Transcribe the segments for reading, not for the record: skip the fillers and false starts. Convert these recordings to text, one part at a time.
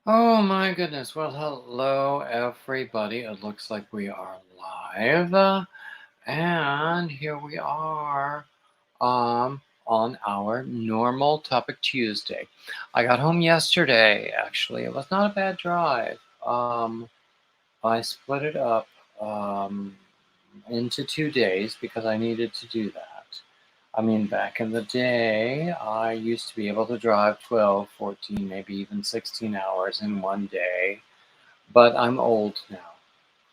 Oh my goodness. Well, hello everybody. It looks like we are live. And here we are on our normal topic Tuesday. I got home yesterday actually. It was not a bad drive. I split it up um into 2 days because I needed to do that. I mean, back in the day, I used to be able to drive 12, 14, maybe even 16 hours in one day. But I'm old now,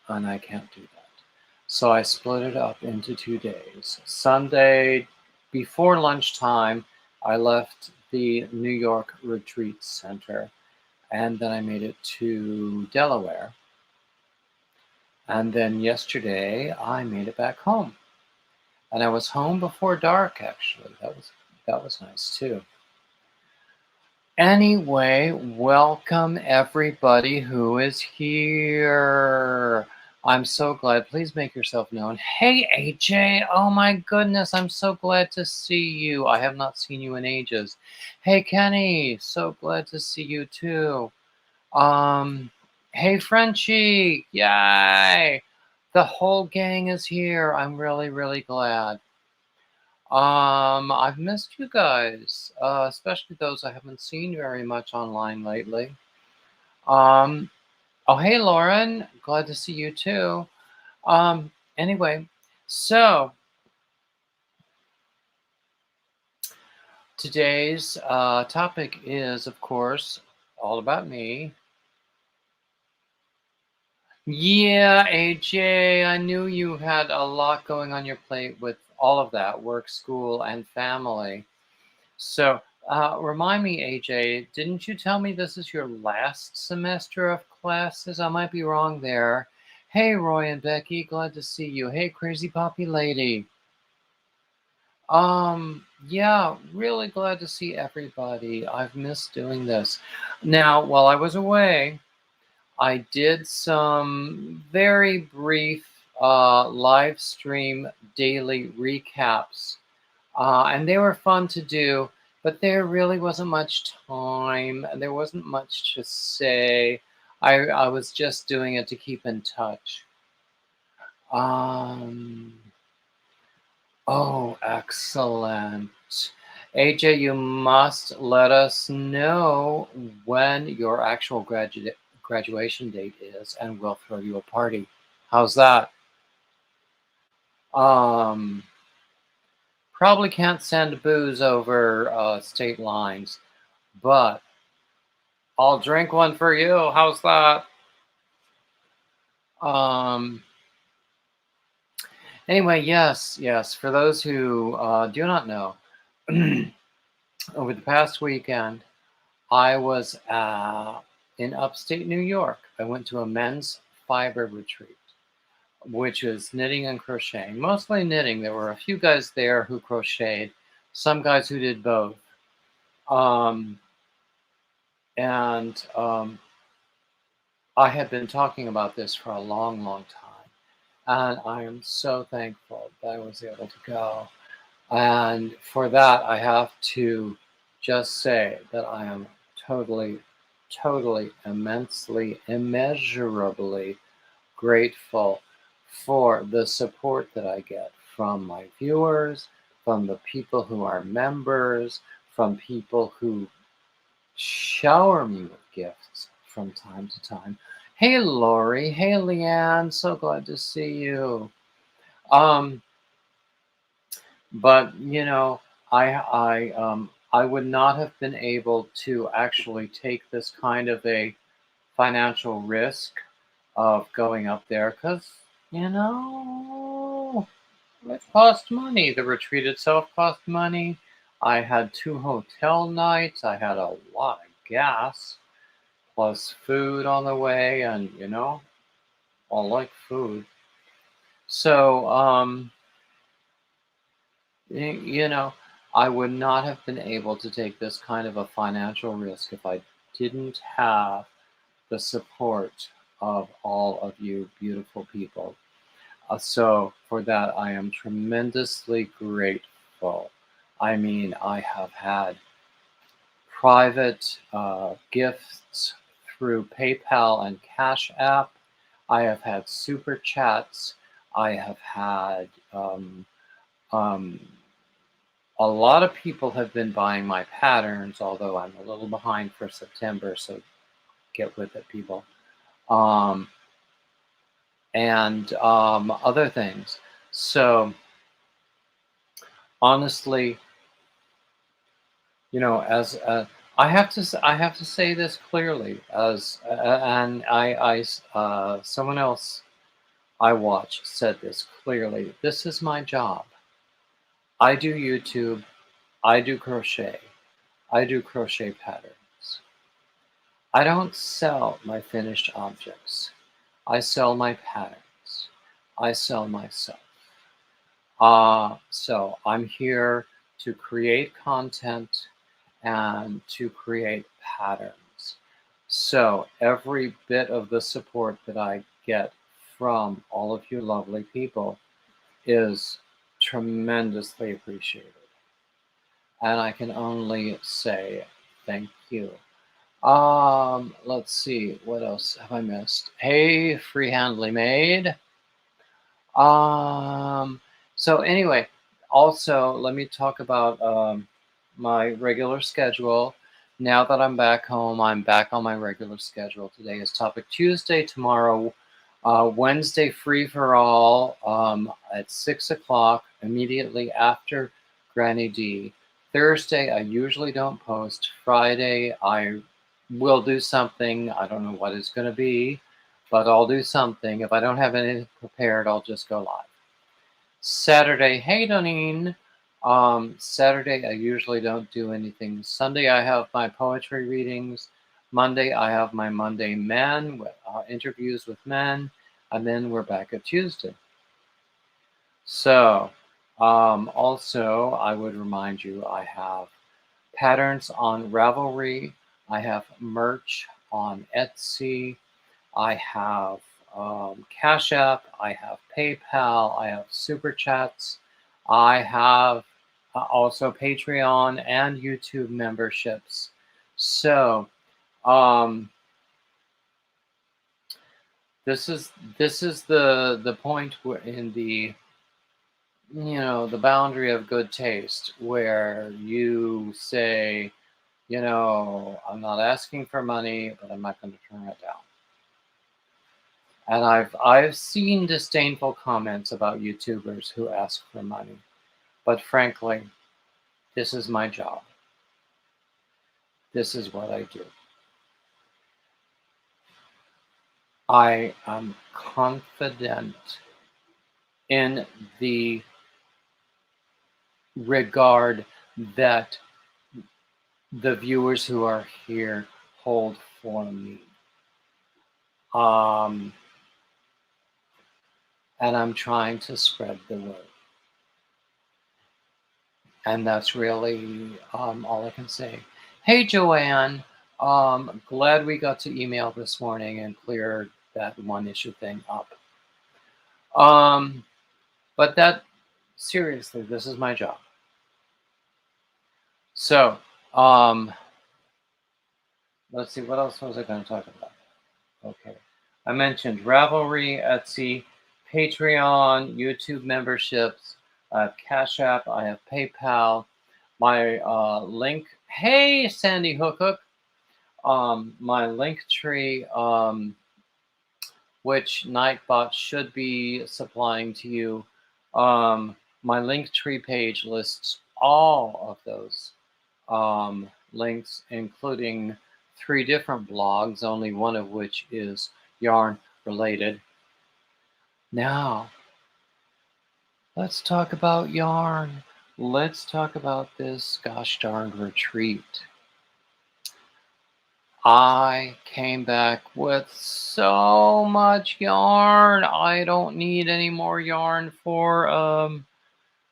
and I can't do that. So I split it up into 2 days. Sunday, before lunchtime, I left the New York Retreat Center, and then I made it to Delaware. And then yesterday, I made it back home. And I was home before dark, actually. That was nice too. Anyway, welcome everybody who is here. I'm so glad. Please make yourself known. Hey, AJ. Oh my goodness. I'm so glad to see you. I have not seen you in ages. Hey, Kenny. So glad to see you too. Um, hey, Frenchie. Yay. The whole gang is here. I'm really, really glad. I've missed you guys, especially those I haven't seen very much online lately. Um, oh, hey, Lauren, glad to see you too. Anyway, so today's topic is, of course, all about me. Yeah, AJ, I knew you had a lot going on your plate with all of that work, school, and family. So, remind me, AJ, didn't you tell me this is your last semester of classes? I might be wrong there. Hey, Roy and Becky, glad to see you. Hey, Crazy Poppy Lady. Yeah, really glad to see everybody. I've missed doing this. Now, while I was away, I did some very brief live stream daily recaps, and they were fun to do, but there really wasn't much time, and there wasn't much to say. I was just doing it to keep in touch. Um, oh, excellent. AJ, you must let us know when your actual graduation date is, and we'll throw you a party. How's that? Um, Probably can't send booze over state lines, but I'll drink one for you. How's that? Um, anyway, yes. For those who do not know, over the past weekend, I was in upstate New York. I went to a men's fiber retreat, which is knitting and crocheting, mostly knitting. There were a few guys there who crocheted, some guys who did both. Um, and I had been talking about this for a long, long time. And I am so thankful that I was able to go. And for that, I have to just say that I am totally, totally, immensely, immeasurably grateful for the support that I get from my viewers, from the people who are members, from people who shower me with gifts from time to time. Hey, Lori. Hey, Leanne. So glad to see you. Um, but I would not have been able to actually take this kind of a financial risk of going up there because you know it cost money. The retreat itself cost money. I had 2 hotel nights. I had a lot of gas plus food on the way, and I like food. So you know, I would not have been able to take this kind of a financial risk if I didn't have the support of all of you beautiful people. So for that, I am tremendously grateful. I mean, I have had private gifts through PayPal and Cash App. I have had super chats. I have had um, a lot of people have been buying my patterns, although I'm a little behind for September, so get with it, people. Um, and other things. So honestly, as I have to say this clearly, as and someone else I watch said this clearly. This is my job. I do YouTube. I do crochet. I do crochet patterns. I don't sell my finished objects. I sell my patterns. I sell myself. So I'm here to create content and to create patterns. So every bit of the support that I get from all of you lovely people is tremendously appreciated. And I can only say thank you. Let's see, what else have I missed? Hey, Freehandly Maid. Um, so anyway, also let me talk about my regular schedule. Now that I'm back home, I'm back on my regular schedule. Today is Topic Tuesday. Tomorrow, Wednesday, Free for All at 6 o'clock, immediately after Granny D. Thursday, I usually don't post. Friday, I will do something. I don't know what it's going to be, but I'll do something. If I don't have anything prepared, I'll just go live. Saturday, hey Donine. Saturday, I usually don't do anything. Sunday, I have my poetry readings. Monday, I have my Monday Men interviews with men, and then we're back at Tuesday. So, also, I would remind you, I have patterns on Ravelry. I have merch on Etsy. I have Cash App, I have PayPal, I have Super Chats, I have also Patreon and YouTube memberships. So this is the point where in the the boundary of good taste where you say, I'm not asking for money, but I'm not going to turn it down. And I've seen disdainful comments about YouTubers who ask for money. But frankly, this is my job. This is what I do. I am confident in the regard that the viewers who are here hold for me. And I'm trying to spread the word. And that's really all I can say. Hey, Joanne. Glad we got to email this morning and clear that one issue thing up. But that, seriously, this is my job. So, let's see, what else was I going to talk about? Okay. I mentioned Ravelry, Etsy, Patreon, YouTube memberships, I have Cash App, I have PayPal, my link. Hey, Sandy Hook. My link tree, which Nightbot should be supplying to you. My link tree page lists all of those links, including 3 different blogs, only one of which is yarn related. Now, let's talk about yarn. Let's talk about this gosh darn retreat. I came back with so much yarn. I don't need any more yarn for,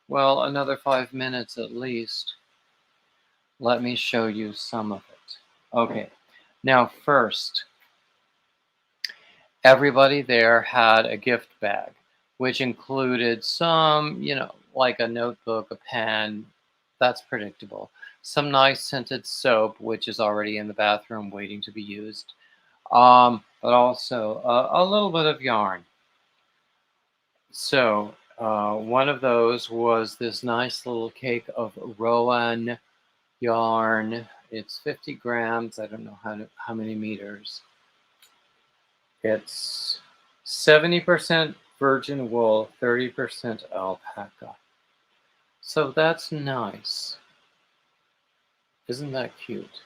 well, another 5 minutes at least. Let me show you some of it. Okay, now first, everybody there had a gift bag, which included some, like a notebook, a pen. That's predictable. Some nice scented soap, which is already in the bathroom waiting to be used. but also a little bit of yarn. So one of those was this nice little cake of Rowan yarn. It's 50 grams. I don't know how many meters. It's 70% virgin wool, 30% alpaca. So that's nice. Isn't that cute?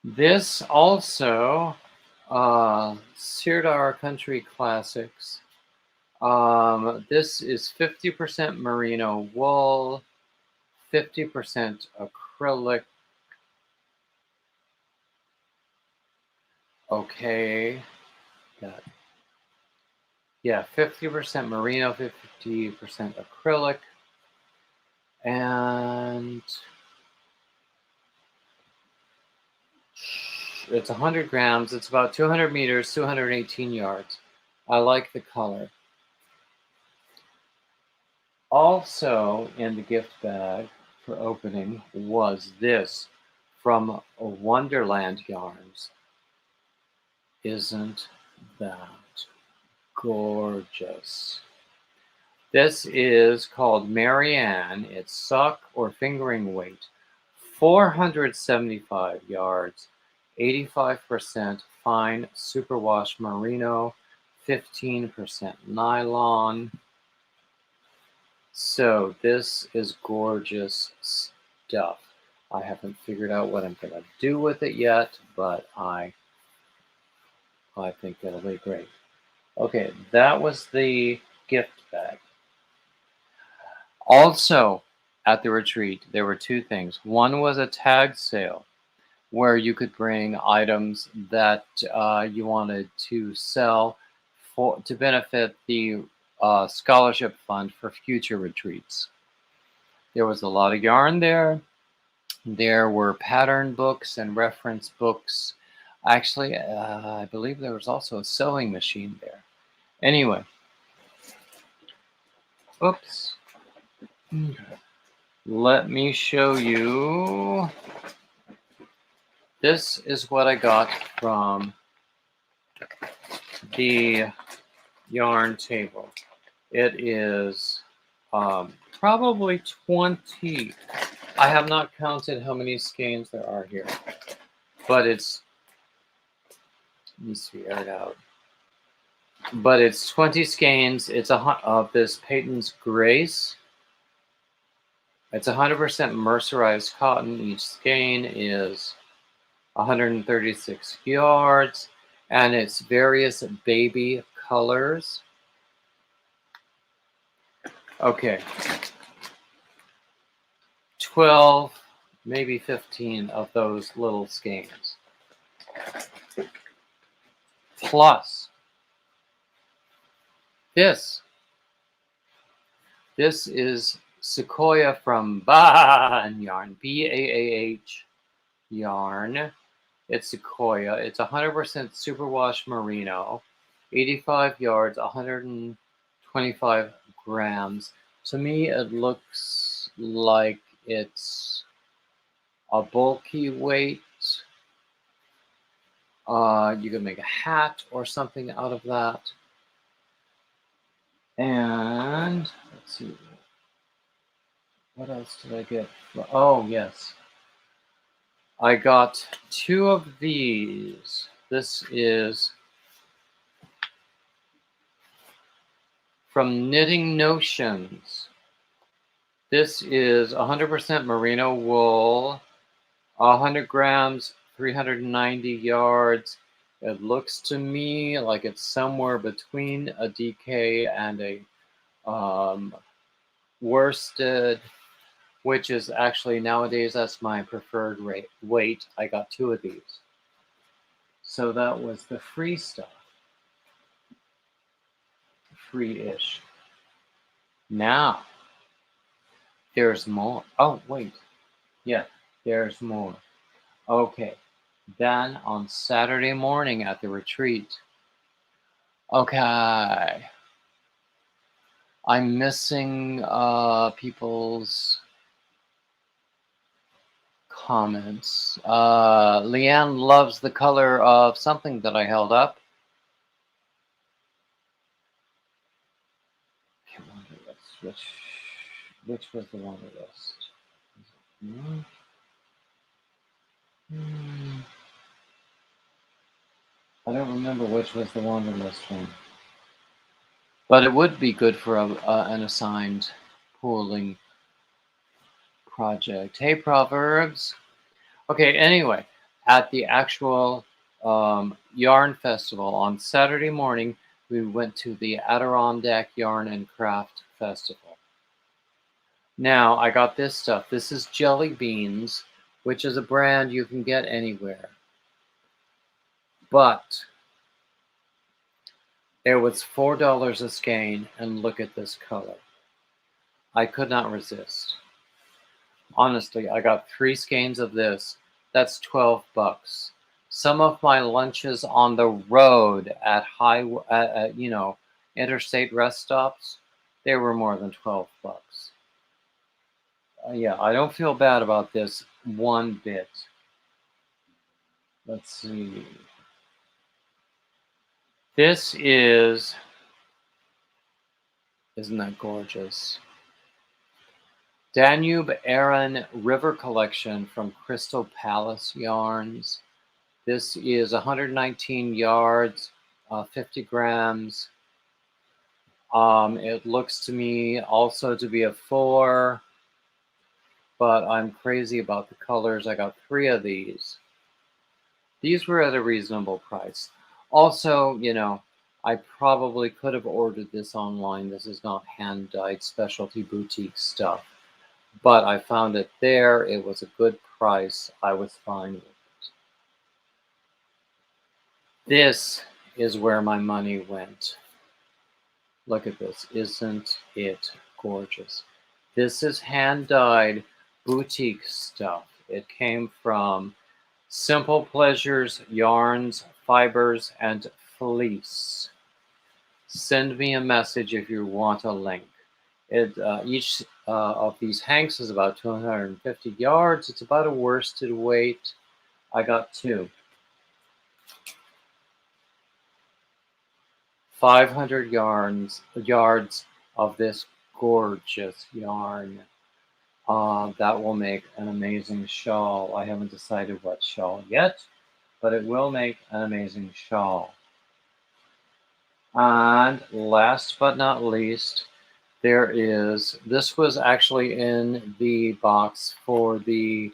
This also, Sirdar Country Classics. This is 50% merino wool, 50% acrylic. Okay. Yeah, 50% merino, 50% acrylic. And it's 100 grams. It's about 200 meters, 218 yards. I like the color. Also in the gift bag for opening was this from Wonderland Yarns. Isn't that gorgeous? This is called Marianne. It's suck or fingering weight, 475 yards, 85% fine superwash merino, 15% nylon. So this is gorgeous stuff. I haven't figured out what I'm going to do with it yet, but I think it'll be great. Okay, that was the gift bag. Also, at the retreat, there were two things. One was a tag sale where you could bring items that you wanted to sell to benefit the scholarship fund for future retreats. There was a lot of yarn there. There were pattern books and reference books. Actually, I believe there was also a sewing machine there. Anyway, oops. Let me show you. This is what I got from the yarn table. It is probably 20. I have not counted how many skeins there are here, but it's, needs to be aired out. But it's 20 skeins. It's of this Peyton's Grace. It's 100% mercerized cotton. Each skein is 136 yards, and it's various baby colors. Okay, 12, maybe 15 of those little skeins. Plus this. This is Sequoia from Baah Yarn, B-A-A-H yarn. It's Sequoia. It's 100% superwash merino, 85 yards, 125 grams. To me, it looks like it's a bulky weight. You can make a hat or something out of that. And let's see, what else did I get? Oh, yes. I got two of these. This is from Knitting Notions. This is 100% merino wool, 100 grams, 390 yards. It looks to me like it's somewhere between a DK and a worsted, which is actually nowadays that's my preferred weight. I got two of these. So that was the free stuff. Free-ish. Now, there's more. Oh, wait. Yeah, there's more. Okay. Then on Saturday morning at the retreat. Okay. I'm missing people's comments. Leanne loves the color of something that I held up. Which was the Wanderlust? I don't remember which was the Wanderlust one. But it would be good for an assigned pooling project. Hey, Proverbs. Okay, anyway, at the actual yarn festival on Saturday morning, we went to the Adirondack Yarn and Craft Festival. Now, I got this stuff. This is Jelly Beans, which is a brand you can get anywhere. But it was $4 a skein, and look at this color. I could not resist. Honestly, I got 3 skeins of this. That's $12. Some of my lunches on the road at interstate rest stops, they were more than $12. Yeah, I don't feel bad about this one bit. Let's see. This isn't that gorgeous? Danube Aran River Collection from Crystal Palace Yarns. This is 119 yards, 50 grams. It looks to me also to be a 4, but I'm crazy about the colors. I got 3 of these. These were at a reasonable price. Also, I probably could have ordered this online. This is not hand-dyed specialty boutique stuff. But I found it there. It was a good price. I was fine with it. This is where my money went. Look at this. Isn't it gorgeous? This is hand-dyed boutique stuff. It came from Simple Pleasures, Yarns, Fibers, and Fleece. Send me a message if you want a link. Each of these hanks is about 250 yards. It's about a worsted weight. I got 2. 500 yards of this gorgeous yarn. That will make an amazing shawl. I haven't decided what shawl yet, but it will make an amazing shawl. And last but not least, this was actually in the box for the,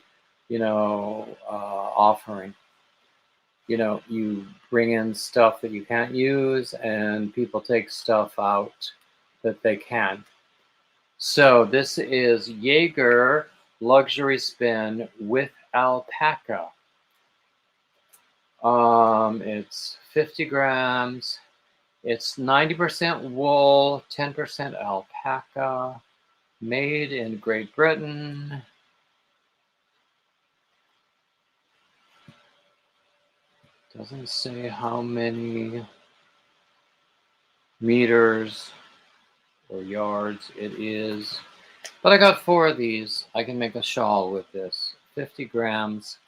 offering. You bring in stuff that you can't use, and people take stuff out that they can. So this is Jaeger Luxury Spin with alpaca. It's 50 grams. It's 90% wool, 10% alpaca, made in Great Britain. Doesn't say how many meters or yards it is, but I got 4 of these. I can make a shawl with this. 50 grams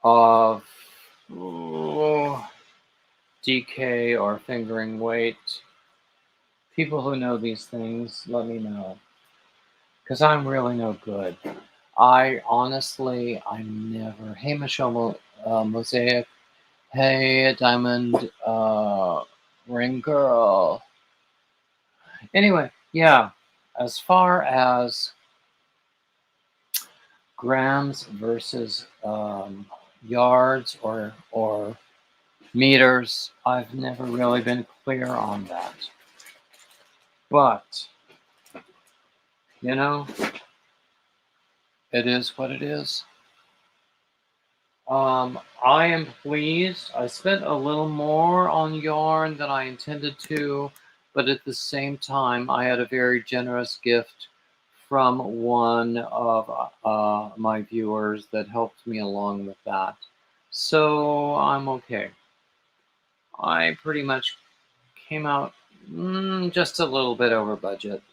of DK or fingering weight. People who know these things, let me know, because I'm really no good. I never. Hey, Michelle Mosaic. Hey, Diamond Ring Girl. Anyway, yeah, as far as grams versus yards or meters, I've never really been clear on that. But, it is what it is. I am pleased. I spent a little more on yarn than I intended to, but at the same time, I had a very generous gift from one of my viewers that helped me along with that. So I'm okay. I pretty much came out just a little bit over budget.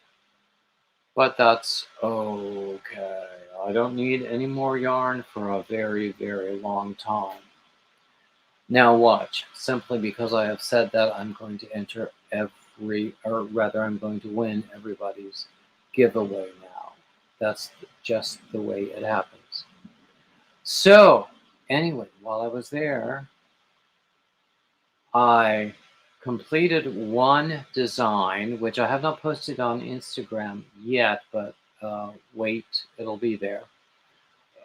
But that's okay. I don't need any more yarn for a very, very long time. Now watch. Simply because I have said that, I'm going to enter or rather, I'm going to win everybody's giveaway now. That's just the way it happens. So, anyway, while I was there, I completed one design, which I have not posted on Instagram yet, but wait, it'll be there.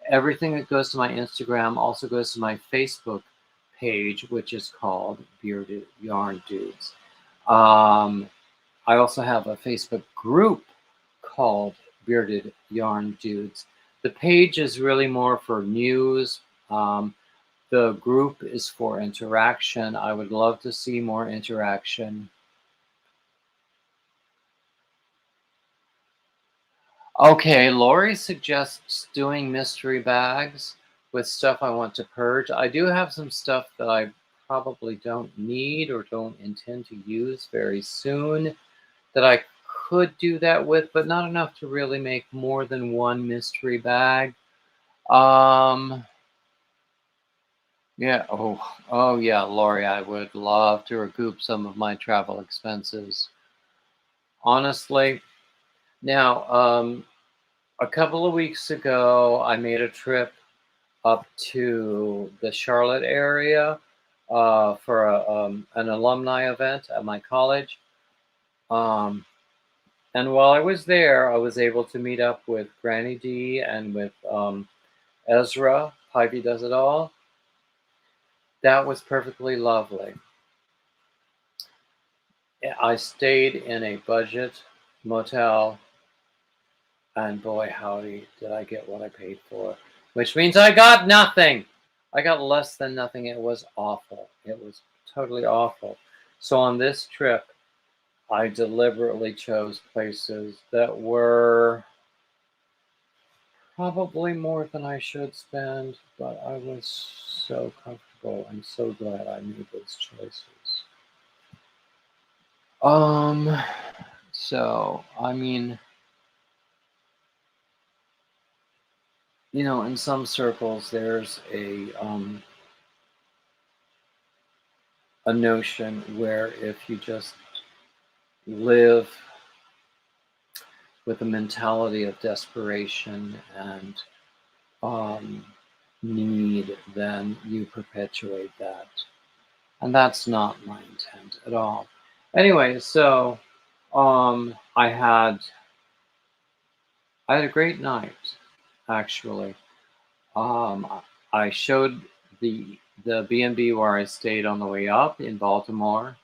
Everything that goes to my Instagram also goes to my Facebook page, which is called Bearded Yarn Dudes. Um, I also have a Facebook group called Bearded Yarn Dudes. The page is really more for news. The group is for interaction. I would love to see more interaction. Okay, Lori suggests doing mystery bags with stuff I want to purge. I do have some stuff that I probably don't need or don't intend to use very soon that I could do that with, but not enough to really make more than one mystery bag. Yeah, oh yeah, Lori, I would love to recoup some of my travel expenses. Honestly, now, a couple of weeks ago, I made a trip up to the Charlotte area for an alumni event at my college. Um, and while I was there, I was able to meet up with Granny D and with Ezra. Pivy Does It All. That was perfectly lovely. I stayed in a budget motel, and boy, howdy, did I get what I paid for. Which means I got nothing. I got less than nothing. It was awful. It was totally awful. So on this trip, I deliberately chose places that were probably more than I should spend, but I was so comfortable and so glad I made those choices. Um, so I mean, in some circles, there's a notion where if you just live with a mentality of desperation and um, need, then you perpetuate that. And that's not my intent at all. Anyway, so I had a great night, actually. Um, I showed the B&B where I stayed on the way up in Baltimore.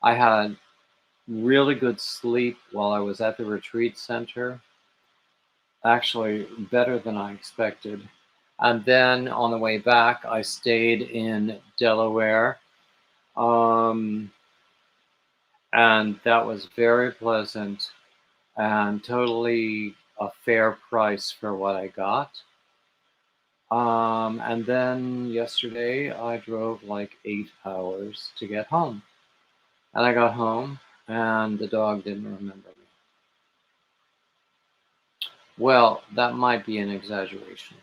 I had really good sleep while I was at the retreat center. Actually, better than I expected. And then on the way back, I stayed in Delaware. Um, and that was very pleasant and totally a fair price for what I got. And then yesterday, I drove like 8 hours to get home. And I got home, and the dog didn't remember me. Well, that might be an exaggeration,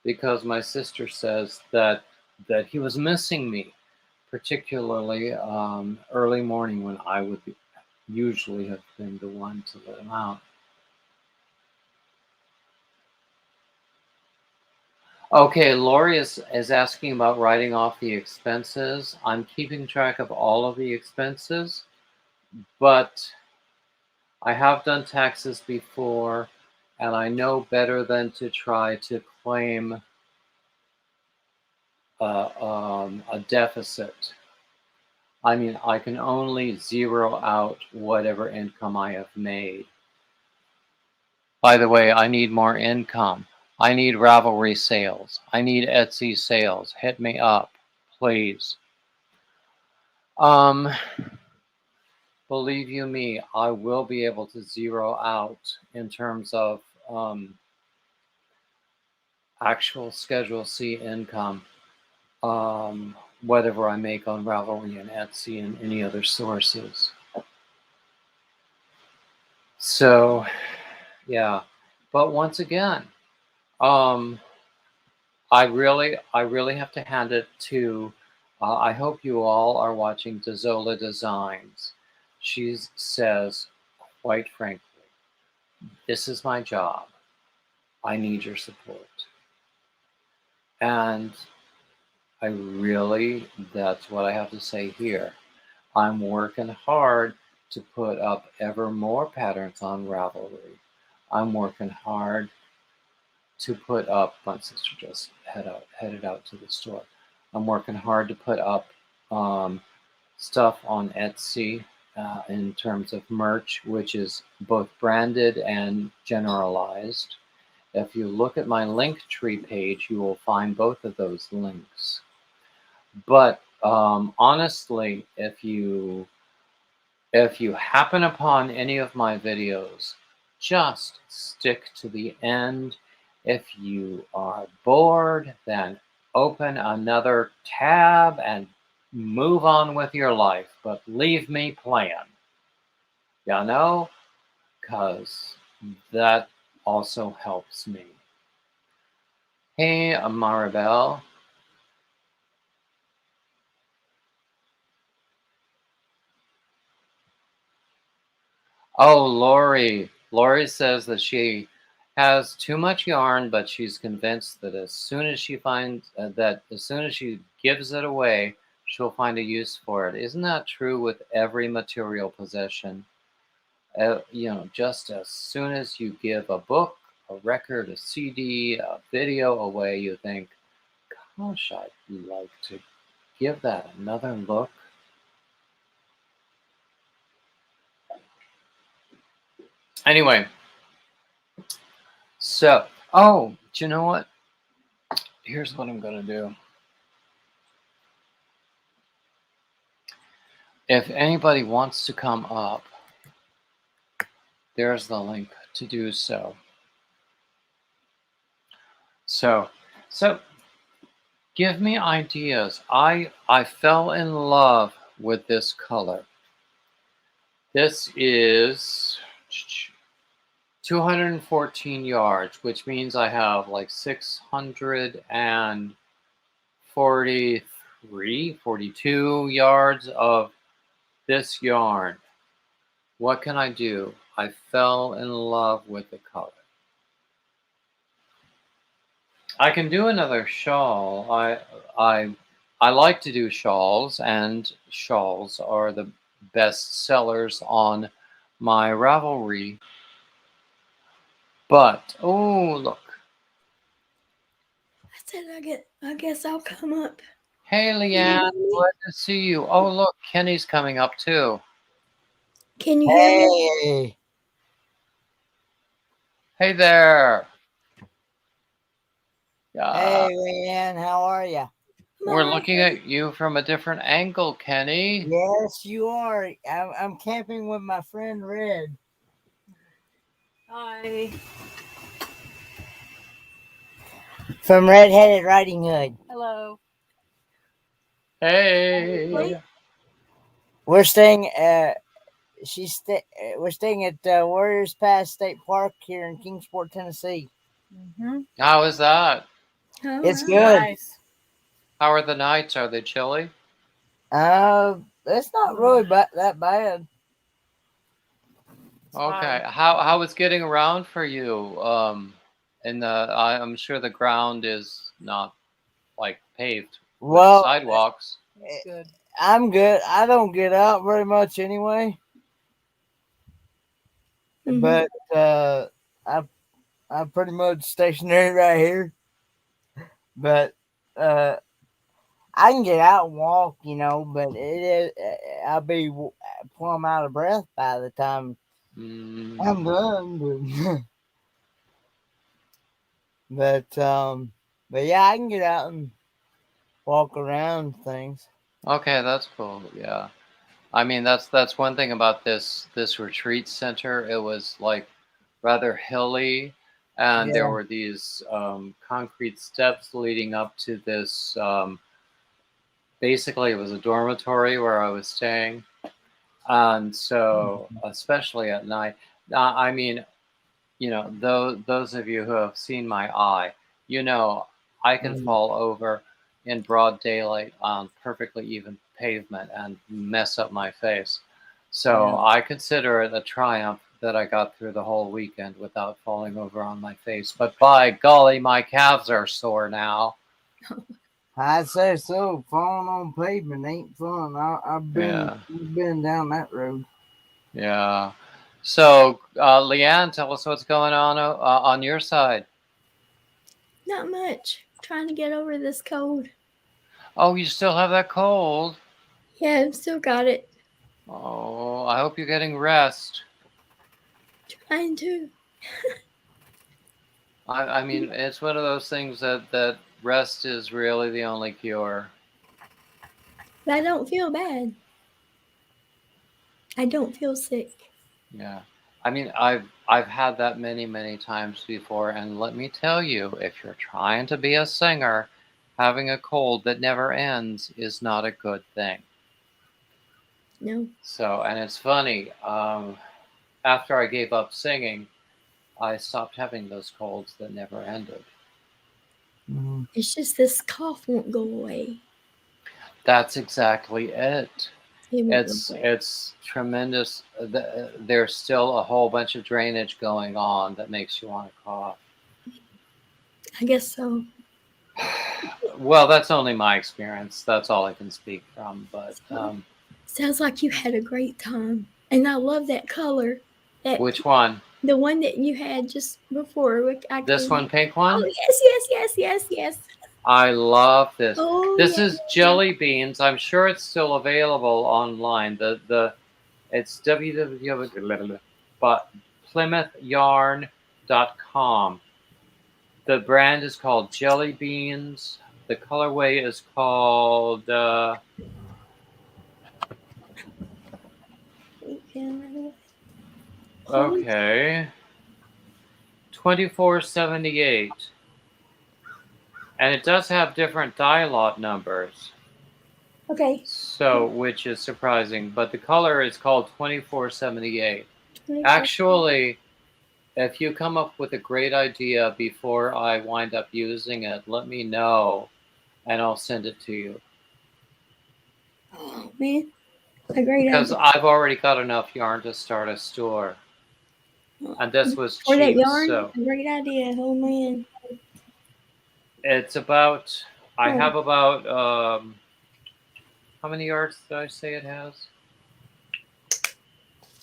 because my sister says that he was missing me, particularly early morning when I would usually have been the one to let him out. Okay, Lori is asking about writing off the expenses. I'm keeping track of all of the expenses, but I have done taxes before, and I know better than to try to claim a deficit. I mean, I can only zero out whatever income I have made. By the way, I need more income. I need Ravelry sales. I need Etsy sales. Hit me up, please. Um, Believe you me, I will be able to zero out in terms of actual Schedule C income, whatever I make on Ravelry and Etsy and any other sources. So Yeah. But once again, um, I really have to hand it to. I hope you all are watching Dazola Designs. She says, quite frankly, this is my job. I need your support. And I really, that's what I have to say here. I'm working hard to put up ever more patterns on Ravelry. I'm working hard to put up. My sister just headed out to the store. I'm working hard to put up um, stuff on Etsy in terms of merch, which is both branded and generalized. If you look at my Linktree page, you will find both of those links. But honestly, if you happen upon any of my videos, just stick to the end. If you are bored, then open another tab and move on with your life, but leave me playing. You know? Because that also helps me. Hey, Maribel. Oh, Lori. Lori says that she has too much yarn, but she's convinced that as soon as she finds as soon as she gives it away, she'll find a use for it. Isn't that true with every material possession? Just as soon as you give a book, a record, a CD, a video away, you think, gosh, I'd like to give that another look. Anyway, so, oh, do you know what? Here's what I'm going to do. If anybody wants to come up, there's the link to do so. So give me ideas. I fell in love with this color. This is 214 yards, which means I have like 42 yards of this yarn. What can I do? I fell in love with the color. I can do another shawl. I like to do shawls, and shawls are the best sellers on my Ravelry. But oh look. I said I guess I'll come up. Hey Leanne, glad to see you. Oh look, Kenny's coming up too. Can you hear me? Hey, Hey there. hey, Leanne, how are you? We're looking at you from a different angle, Kenny. Yes, you are. I'm camping with my friend Red. Hi. From Red-Headed Riding Hood. Hello. Hey. We're staying. We're staying at Warriors Pass State Park here in Kingsport, Tennessee. How is that? It's good. Nice. How are the nights? Are they chilly? It's not really that bad. Okay. How is getting around for you? I'm sure the ground is not like paved with Well, sidewalks. Good. I'm good. I don't get out very much anyway. But I I'm pretty much stationary right here. But uh, I can get out and walk, but I'll be plumb out of breath by the time I'm done. But yeah, I can get out and walk around things. Okay, that's cool. Yeah. I mean, that's one thing about this retreat center. It was like rather hilly, and there Yeah. were these concrete steps leading up to this. Basically, it was a dormitory where I was staying, and so especially at night. I mean, those of you who have seen my eye, you know, I can Mm, fall over in broad daylight on perfectly even pavement and mess up my face. So yeah. I consider it a triumph that I got through the whole weekend without falling over on my face. But by golly, my calves are sore now. I say so. Falling on pavement ain't fun. Yeah, I've been down that road. yeah. So, Leanne, tell us what's going on your side. Not much. Trying to get over this cold. Oh, you still have that cold? Yeah, I've still got it. Oh, I hope you're getting rest. Trying to. I mean, it's one of those things that rest is really the only cure. But I don't feel bad. I don't feel sick. Yeah. I mean, I've had that many times before, and let me tell you, if you're trying to be a singer, having a cold that never ends is not a good thing. No. So, and it's funny, after I gave up singing, I stopped having those colds that never ended. Mm, It's just this cough won't go away. That's exactly it. It won't go away. It's tremendous. There's still a whole bunch of drainage going on that makes you want to cough. I guess so. Well, that's only my experience. That's all I can speak from. But So, sounds like you had a great time. And I love that color. That which one? the one that you had just before. I This came. one, pink Oh one? yes. I love this. Oh This is yeah. jelly beans. I'm sure it's still available online. The it's www. but PlymouthYarn.com. The brand is called Jelly Beans. The colorway is called Yeah. Holy. okay 2478, and it does have different dial numbers. Okay. So, which is surprising, but the color is called 2478. 24. Actually, if you come up with a great idea before I wind up using it, let me know and I'll send it to you. Oh man, a great Because idea. I've already got enough yarn to start a store. And this was For that cheap, yarn, so a great idea. Oh man. it's about, I Oh, have about, how many yards did I say it has?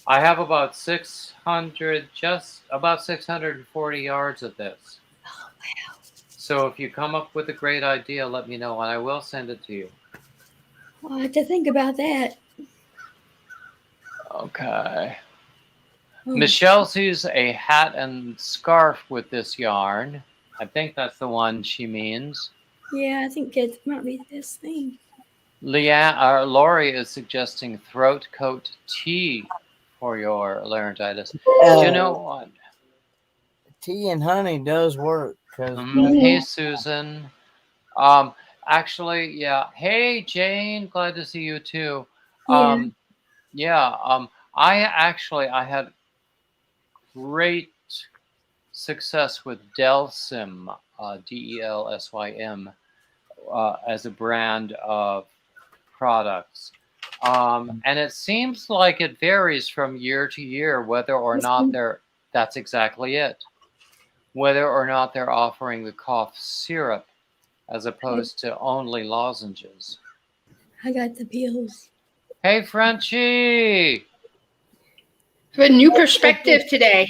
I have about 600, just about 640 yards of this. So if you come up with a great idea, let me know and I will send it to you. I'll have to think about that. Okay. Oh, Michelle sees a hat and scarf with this yarn. I think that's the one she means. yeah, I think it might be this thing. Lori is suggesting throat coat tea for your laryngitis. Do you Uh, know what? tea and honey does work because Hey, Mhm. Susan. Um, Actually, yeah. Hey, Jane. Glad to see you too. Yeah, Um, yeah. I had great success with Delsym, Delsym, as a brand of products. And it seems like it varies from year to year whether or this not one. they're, that's exactly it, whether or not they're offering the cough syrup as opposed to only lozenges. I got the pills. Hey, Frenchie! I have a new perspective today.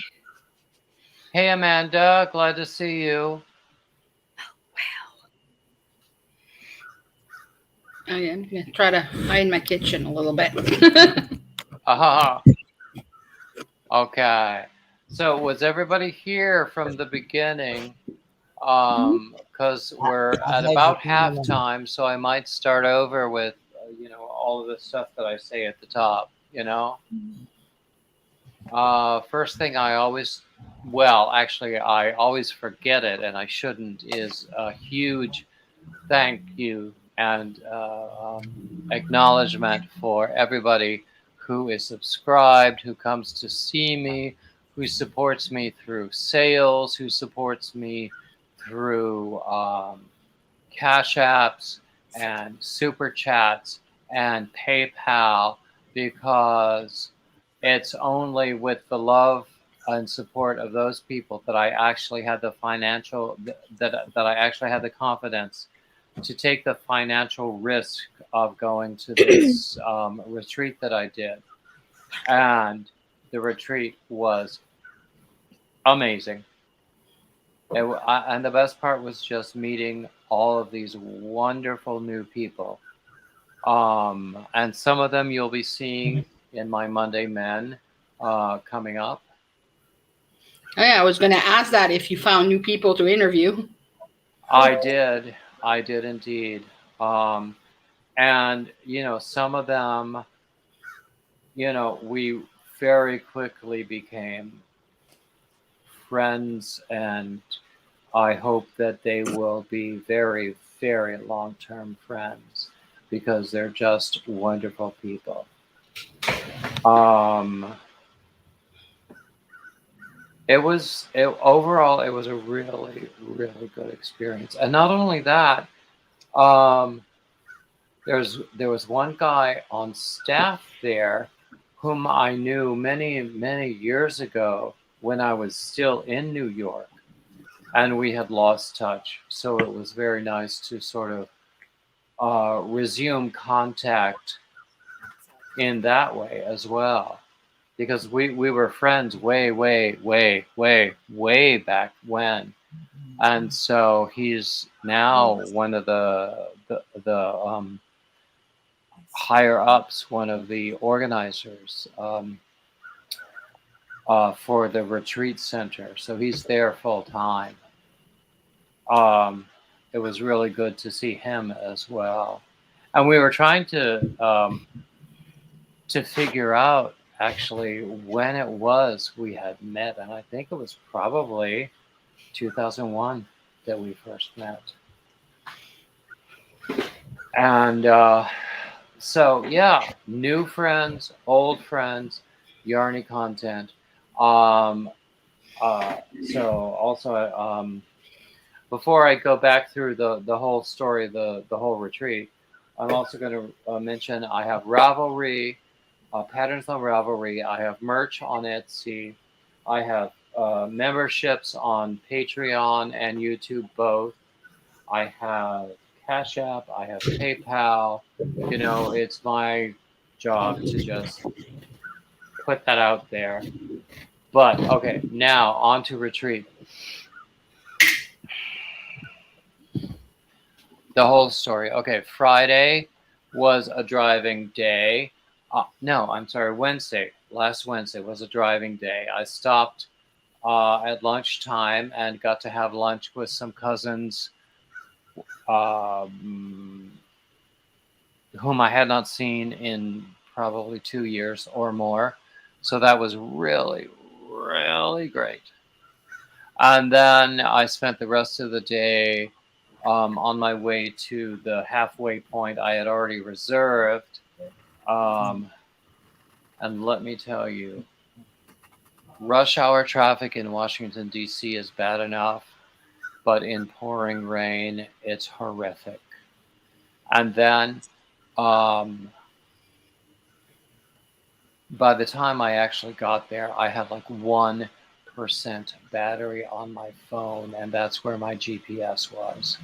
Hey, Amanda, glad to see you. I'm going to try to hide my kitchen a little bit. Ah, okay. So was everybody here from the beginning? Mhm. Because we're I at had to about come in. halftime, so I might start over with, all of the stuff that I say at the top, First thing I always, well, actually, I always forget it, and I shouldn't, is a huge thank you and acknowledgement for everybody who is subscribed, who comes to see me, who supports me through sales, who supports me through Cash Apps and Super Chats and PayPal, because it's only with the love and support of those people that I actually had the financial that I actually had the confidence to take the financial risk of going to this retreat that I did. And the retreat was amazing. And the best part was just meeting all of these wonderful new people. And some of them you'll be seeing in my Monday Men coming up. Oh, yeah, I was going to ask that if you found new people to interview. I did indeed. Um, and, some of them, we very quickly became friends, and I hope that they will be very, very long term friends because they're just wonderful people. Um, overall, it was a really, really good experience. And not only that, um, there was one guy on staff there whom I knew many, many years ago when I was still in New York, and we had lost touch. So it was very nice to sort of resume contact in that way as well, because we were friends way, way, way, way, way back when. And so he's now one of the higher ups, one of the organizers for the retreat center. So he's there full time. Um, it was really good to see him as well. And we were trying to figure out actually when it was we had met, and I think it was probably 2001 that we first met. And so yeah, new friends, old friends, Yarny content. Um, so also, before I go back through the whole story, the whole retreat, I'm also going to mention I have Ravelry, patterns on Ravelry. I have merch on Etsy. I have memberships on Patreon and YouTube both. I have Cash App. I have PayPal. It's my job to just put that out there. But okay, now on to retreat. The whole story. Okay, Friday was a driving day. No, I'm sorry, Wednesday. Last Wednesday was a driving day. I stopped at lunchtime and got to have lunch with some cousins um, whom I had not seen in probably 2 years or more. So that was really, really great. And then I spent the rest of the day on my way to the halfway point I had already reserved. And let me tell you, rush hour traffic in Washington, D.C. is bad enough, but in pouring rain, it's horrific. And then by the time I actually got there, I had like 1% battery on my phone, and that's where my GPS was.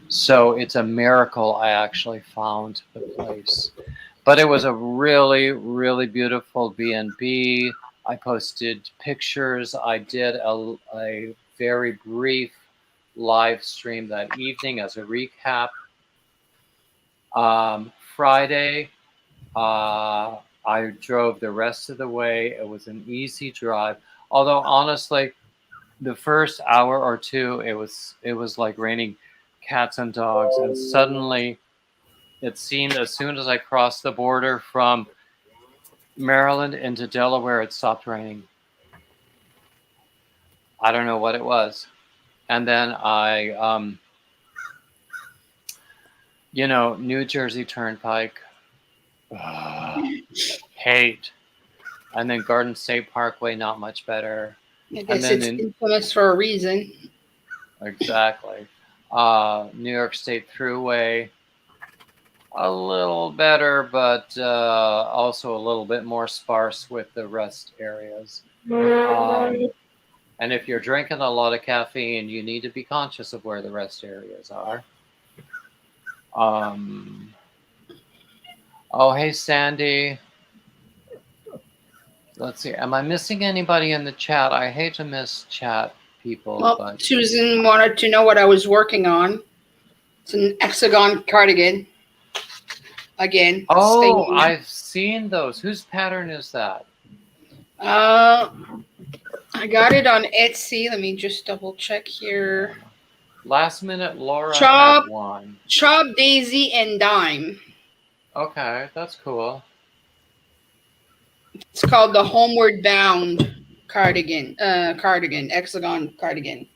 So it's a miracle I actually found the place. But it was a really, really beautiful B&B. I posted pictures. I did a very brief live stream that evening as a recap. Friday, I drove the rest of the way. It was an easy drive. Although honestly, the first hour or two, it was like raining cats and dogs, and suddenly it seemed as soon as I crossed the border from Maryland into Delaware, it stopped raining. I don't know what it was. And then New Jersey Turnpike. Hate. And then Garden State Parkway, not much better. I And guess then it's infamous for a reason. exactly. New York State Thruway, a little better, but also a little bit more sparse with the rest areas. And if you're drinking a lot of caffeine, you need to be conscious of where the rest areas are. Oh, hey, Sandy. Let's see. Am I missing anybody in the chat? I hate to miss chat people, Well, but Susan wanted to know what I was working on. It's an hexagon cardigan. Again. oh, I've seen those. Whose pattern is that? I got it on Etsy. Let me just double check here. Last minute, Laura had one. Chop, Daisy, and Dime. Okay, that's cool. It's called the Homeward Bound cardigan. Hexagon cardigan.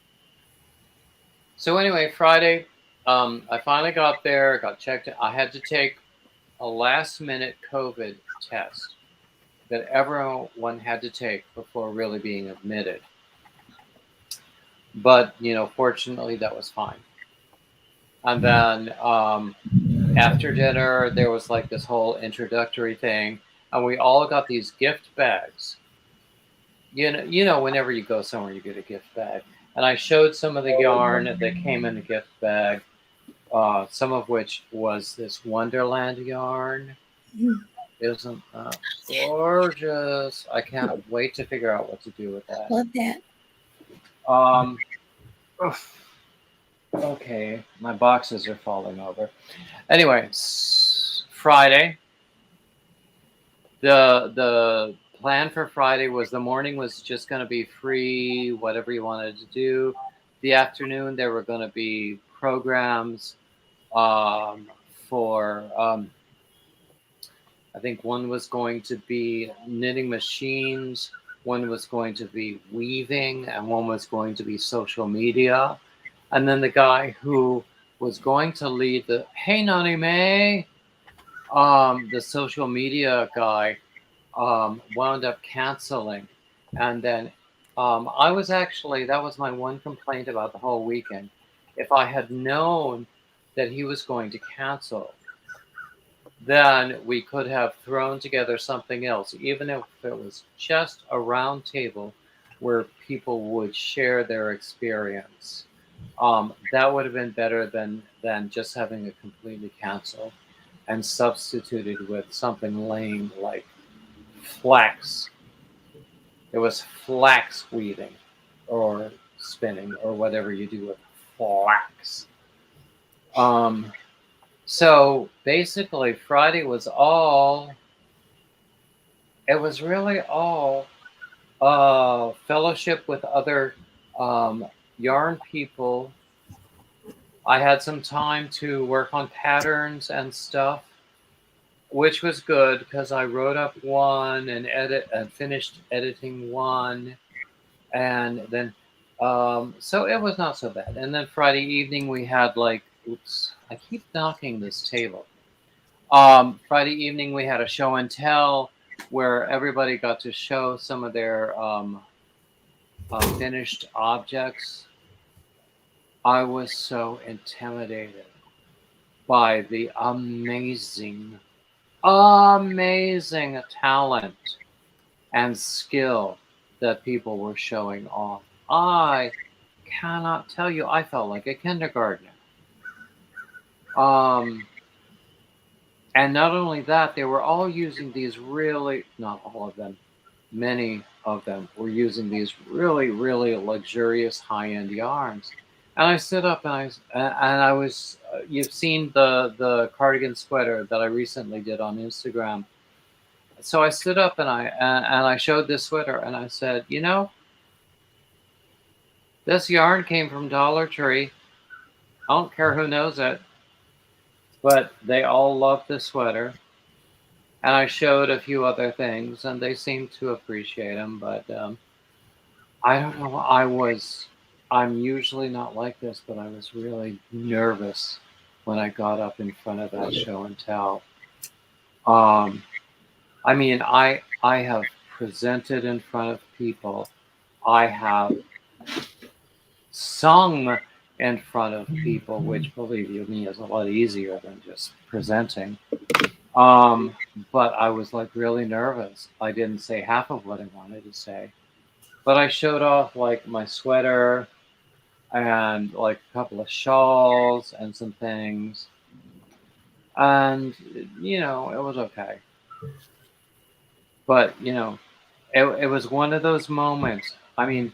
So anyway, Friday, I finally got there, got checked. I had to take a last minute COVID test that everyone had to take before really being admitted. But, fortunately that was fine. And then after dinner, there was like this whole introductory thing, and we all got these gift bags. Whenever you go somewhere, you get a gift bag. And I showed some of the yarn that came in the gift bag, some of which was this Wonderland yarn. Isn't that gorgeous? I can't wait to figure out what to do with that. Love that. Okay, my boxes are falling over. Anyway, Friday. The plan for Friday was the morning was just going to be free, whatever you wanted to do. The afternoon there were going to be programs for. I think one was going to be knitting machines, one was going to be weaving, and one was going to be social media. And then the guy who was going to lead the Hey Nani May, the social media guy, wound up canceling. And then I was actually, that was my one complaint about the whole weekend. If I had known that he was going to cancel, then we could have thrown together something else, even if it was just a round table where people would share their experience. That would have been better than just having it completely canceled and substituted with something lame like flax. It was flax weaving or spinning or whatever you do with flax. So basically Friday was really all fellowship with other yarn people. I had some time to work on patterns and stuff, which was good because I wrote up one and finished editing one, and then so it was not so bad. And then Friday evening we had oops, I keep knocking this table. Friday evening we had a show and tell where everybody got to show some of their finished objects. I was so intimidated by the amazing talent and skill that people were showing off. I cannot tell you, I felt like a kindergartner. And not only that, they were all using these really, not all of them, many of them were using these really, really luxurious high-end yarns. And I stood up and I was, you've seen the cardigan sweater that I recently did on Instagram. So I stood up and I showed this sweater and I said, this yarn came from Dollar Tree. I don't care who knows it, but they all love this sweater. And I showed a few other things and they seemed to appreciate them, but I don't know. I'm usually not like this, but I was really nervous when I got up in front of that show and tell. I mean, I have presented in front of people. I have sung in front of people, which, believe you me, is a lot easier than just presenting. But I was like really nervous. I didn't say half of what I wanted to say, but I showed off like my sweater and like a couple of shawls and some things, and it was okay. But it was one of those moments. I mean,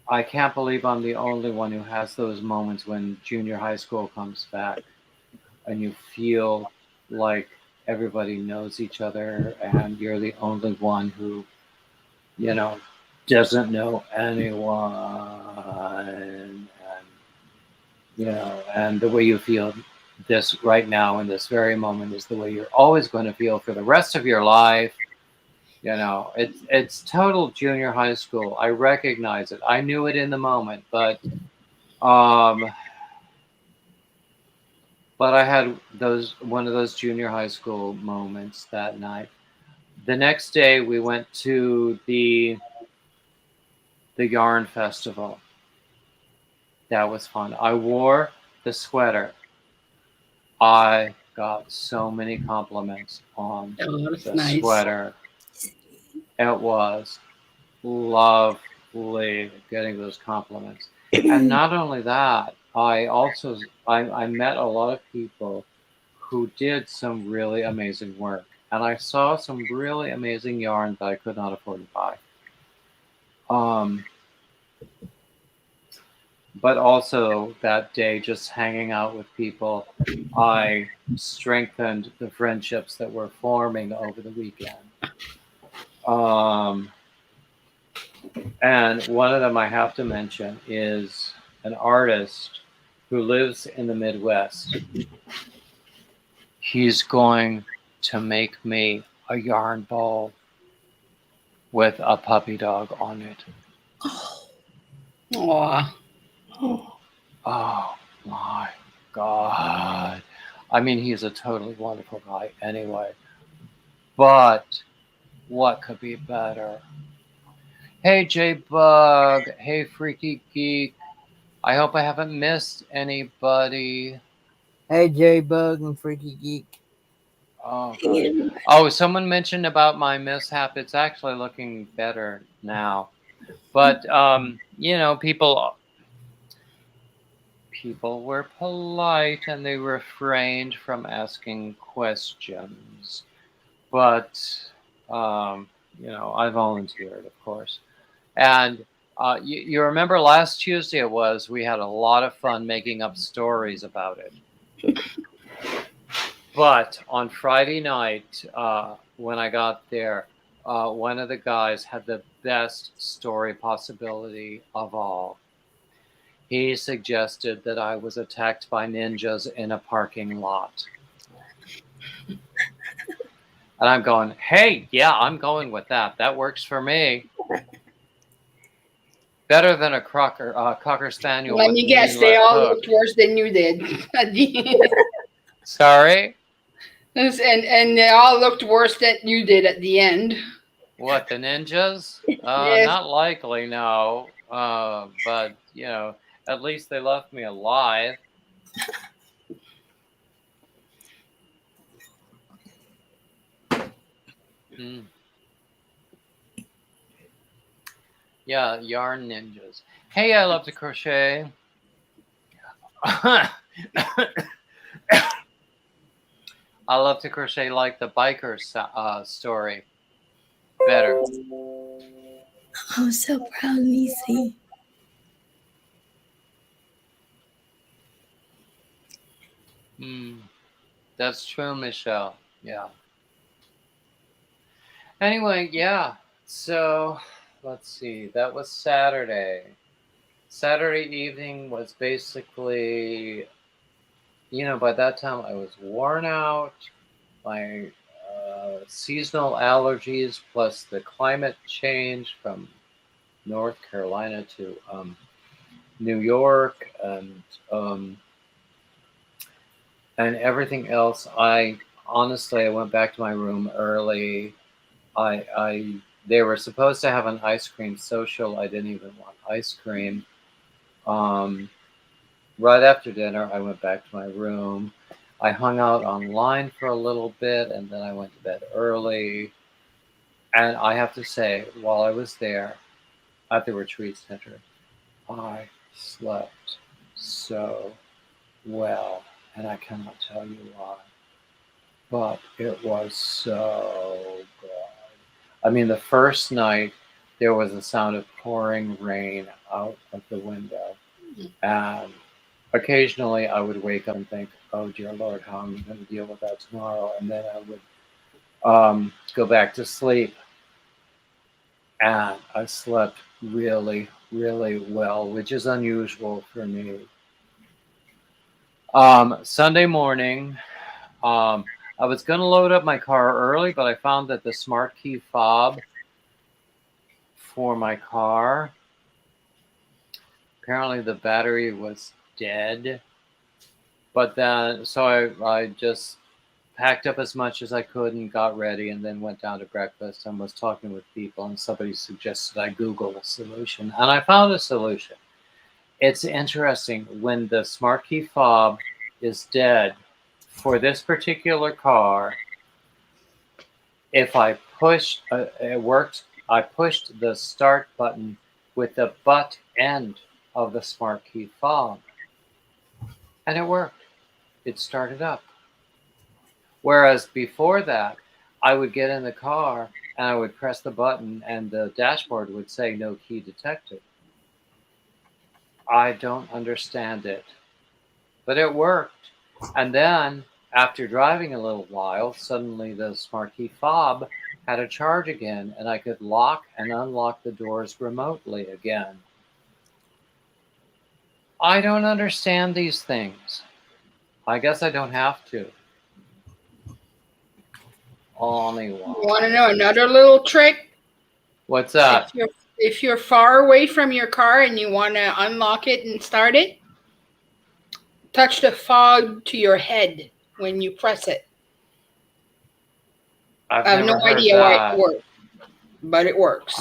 I can't believe I'm the only one who has those moments when junior high school comes back and you feel like everybody knows each other and you're the only one who, you know, doesn't know anyone. And, and the way you feel this right now in this very moment is the way you're always going to feel for the rest of your life. It's total junior high school. I recognize it. I knew it in the moment, um, but I had one of those junior high school moments that night. The next day, we went to the yarn festival. That was fun. I wore the sweater. I got so many compliments on Oh, that's the nice. sweater. It was lovely getting those compliments. And not only that, I met a lot of people who did some really amazing work. And I saw some really amazing yarn that I could not afford to buy. But also that day, just hanging out with people, I strengthened the friendships that were forming over the weekend. Um, and one of them I have to mention is an artist who lives in the Midwest. He's going to make me a yarn bowl with a puppy dog on it. Aw. Oh my God. I mean, he's a totally wonderful guy anyway. But what could be better? Hey, J Bug. Hey, Freaky Geek. I hope I haven't missed anybody. Hey, J Bug and Freaky Geek. Oh, gosh. Oh, someone mentioned about my mishap. It's actually looking better now. But, people were polite and they refrained from asking questions. But, I volunteered, of course. And you remember last Tuesday we had a lot of fun making up stories about it. But on Friday night, when I got there, one of the guys had the best story possibility of all. He suggested that I was attacked by ninjas in a parking lot. And I'm going, hey, yeah, I'm going with that. That works for me. Better than a Cocker Spaniel Let with me a guess, mean they left all hook. looked worse than you did. Sorry? And they all looked worse than you did at the end. What, the ninjas? Yes. Not likely, no. But, at least they left me alive. Mm. Yeah, yarn ninjas. Hey, I love to crochet. I love to crochet like the biker story. Better. I'm so proud of Niecy. That's true, Michelle. Yeah. Anyway, yeah. So, let's see. That was Saturday. Saturday evening was basically, by that time I was worn out. My seasonal allergies plus the climate change from North Carolina to New York and everything else. I went back to my room early. they were supposed to have an ice cream social. I didn't even want ice cream. Um, right after dinner, I went back to my room. I hung out online for a little bit, and then I went to bed early. And I have to say, while I was there at the retreat center, I slept so well, and I cannot tell you why, but it was so good. I mean, the first night there was a sound of pouring rain out of the window, and occasionally I would wake up and think, "Oh dear Lord, how am I going to deal with that tomorrow?" And then I would go back to sleep, and I slept really, really well, which is unusual for me. Sunday morning, um, I was going to load up my car early, but I found that the smart key fob for my car, apparently the battery was dead. But then, so I just packed up as much as I could and got ready, and then went down to breakfast and was talking with people, and somebody suggested I Google a solution, and I found a solution. It's interesting when the smart key fob is dead for this particular car. If I push, it worked. I pushed the start button with the butt end of the smart key fob, and it worked. It started up. Whereas before that, I would get in the car and I would press the button, and the dashboard would say no key detected. I don't understand it, but it worked. And then after driving a little while, suddenly the smart key fob had a charge again, and I could lock and unlock the doors remotely again. I don't understand these things. I guess I don't have to. You want to Anyway, know another little trick? what's that? If you're far away from your car and you want to unlock it and start it, touch the fog to your head when you press it. I've I have no never heard idea why it that. works, but it works.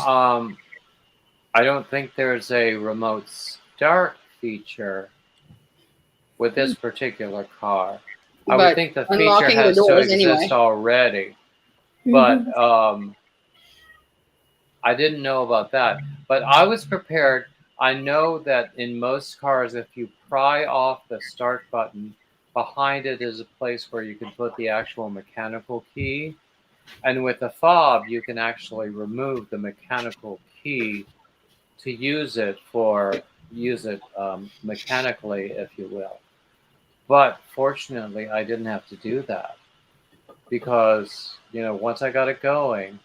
I don't think there's a remote start feature with this particular car. I would But think the feature unlocking the has to doors exist anyway. already, but Mhm. I didn't know about that. But I was prepared. I know that in most cars, if you pry off the start button, behind it is a place where you can put the actual mechanical key. And with the fob, you can actually remove the mechanical key to use it mechanically, if you will. But fortunately, I didn't have to do that because once I got it going,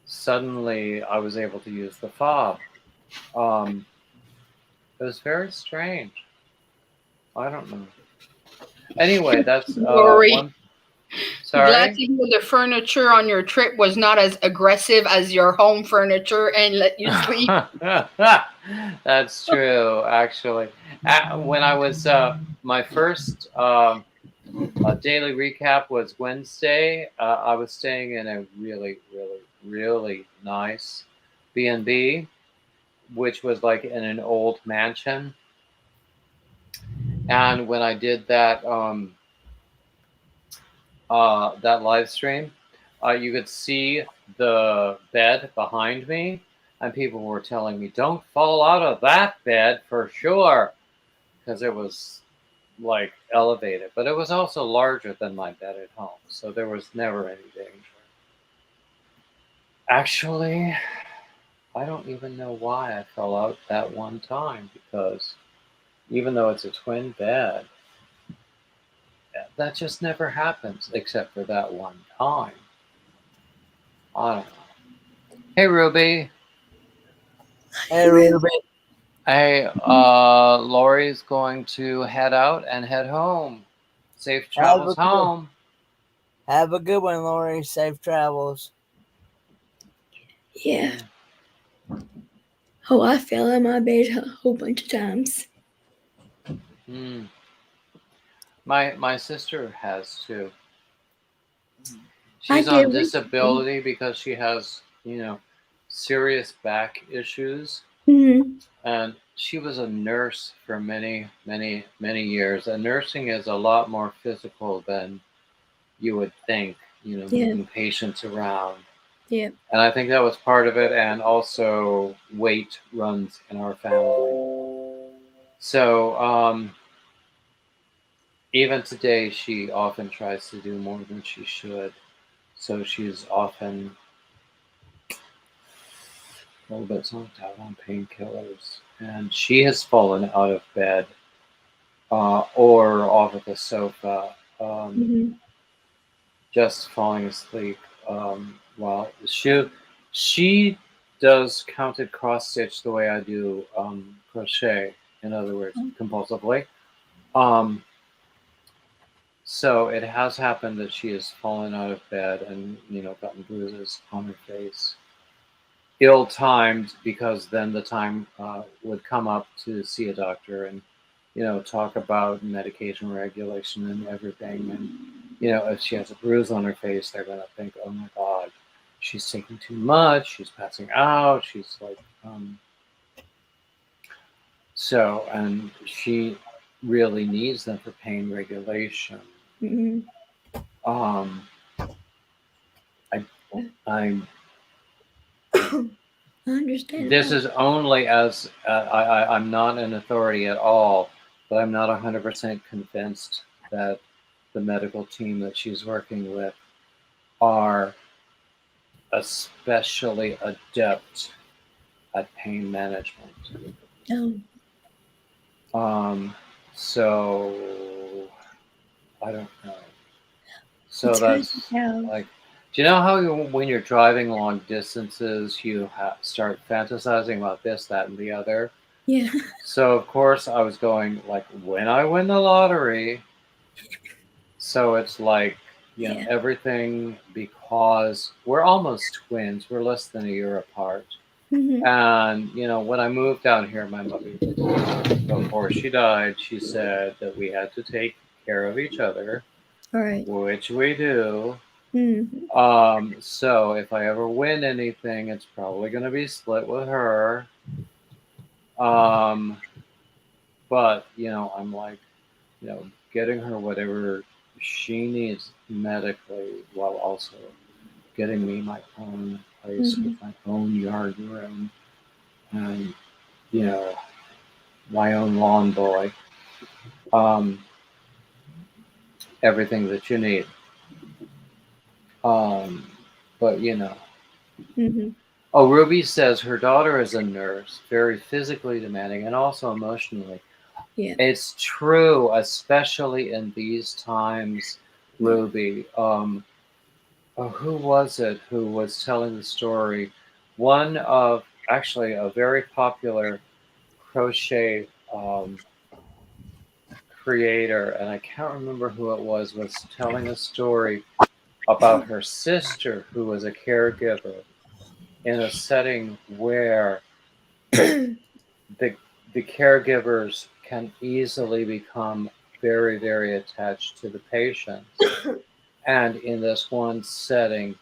suddenly I was able to use the fob. Um, it was very strange. I don't know. Anyway, that's Lori, one. glad Sorry. to hear the furniture on your trip was not as aggressive as your home furniture and let you sleep. That's true, actually. When I was my first daily recap was Wednesday. I was staying in a really, really, really nice B&B, which was like in an old mansion. And when I did that live stream, you could see the bed behind me, and people were telling me, "Don't fall out of that bed for sure," because it was like elevated, but it was also larger than my bed at home, so there was never any danger. Actually, I don't even know why I fell out that one time, because even though it's a twin bed, that just never happens except for that one time. I don't know. Hey, Ruby. Hey, Ruby. Hey, Lori's going to head out and head home. Safe Have travels a good, home. have a good one, Lori. Safe travels. Yeah. Yeah. Oh, I fell out of my bed a whole bunch of times. Mm. My sister has too. She's did on recently. disability because she has, serious back issues. Mm-hmm. And she was a nurse for many, many, many years. And nursing is a lot more physical than you would think, Yeah. moving patients around. Yeah. And I think that was part of it. And also, weight runs in our family. So, even today, she often tries to do more than she should. So, she's often a little bit zonked out on painkillers. And she has fallen out of bed or off of the sofa, Mm-hmm. just falling asleep. While she does counted cross stitch the way I do crochet. In other words, compulsively. Um, so it has happened that she has fallen out of bed and gotten bruises on her face. Ill-timed because then the time would come up to see a doctor and talk about medication regulation and everything. And if she has a bruise on her face, they're going to think, oh my god, she's taking too much, she's passing out, she's like so, and she really needs them for pain regulation. Mm-hmm. um i I I understand This about. is only as I'm not an authority at all, but I'm not 100% convinced that the medical team that she's working with are especially adept at pain management. Oh, Um, so I don't know. So it's good that's to have. like, do you know how when you're driving long distances, you start fantasizing about this, that, and the other? Yeah. So of course I was going like, when I win the lottery. So it's like, Yeah. everything, because we're almost twins. We're less than a year apart. Mm-hmm. And when I moved down here, my mother, before she died, she said that we had to take care of each other, All right. which we do. Mm-hmm. So if I ever win anything, it's probably going to be split with her. Um, but I'm like, getting her whatever she needs medically while also getting me my own place with Mm-hmm. my own yard room and, you know, my own lawn boy, um, everything that you need. Um, but, Mm-hmm. oh, Ruby says her daughter is a nurse, very physically demanding and also emotionally. Yeah. It's true, especially in these times, Yeah. Ruby. Who was it who was telling the story? One of actually a very popular crochet creator, and I can't remember who it was telling a story about her sister who was a caregiver in a setting where the the caregivers can easily become very, very attached to the patients. And in this one setting,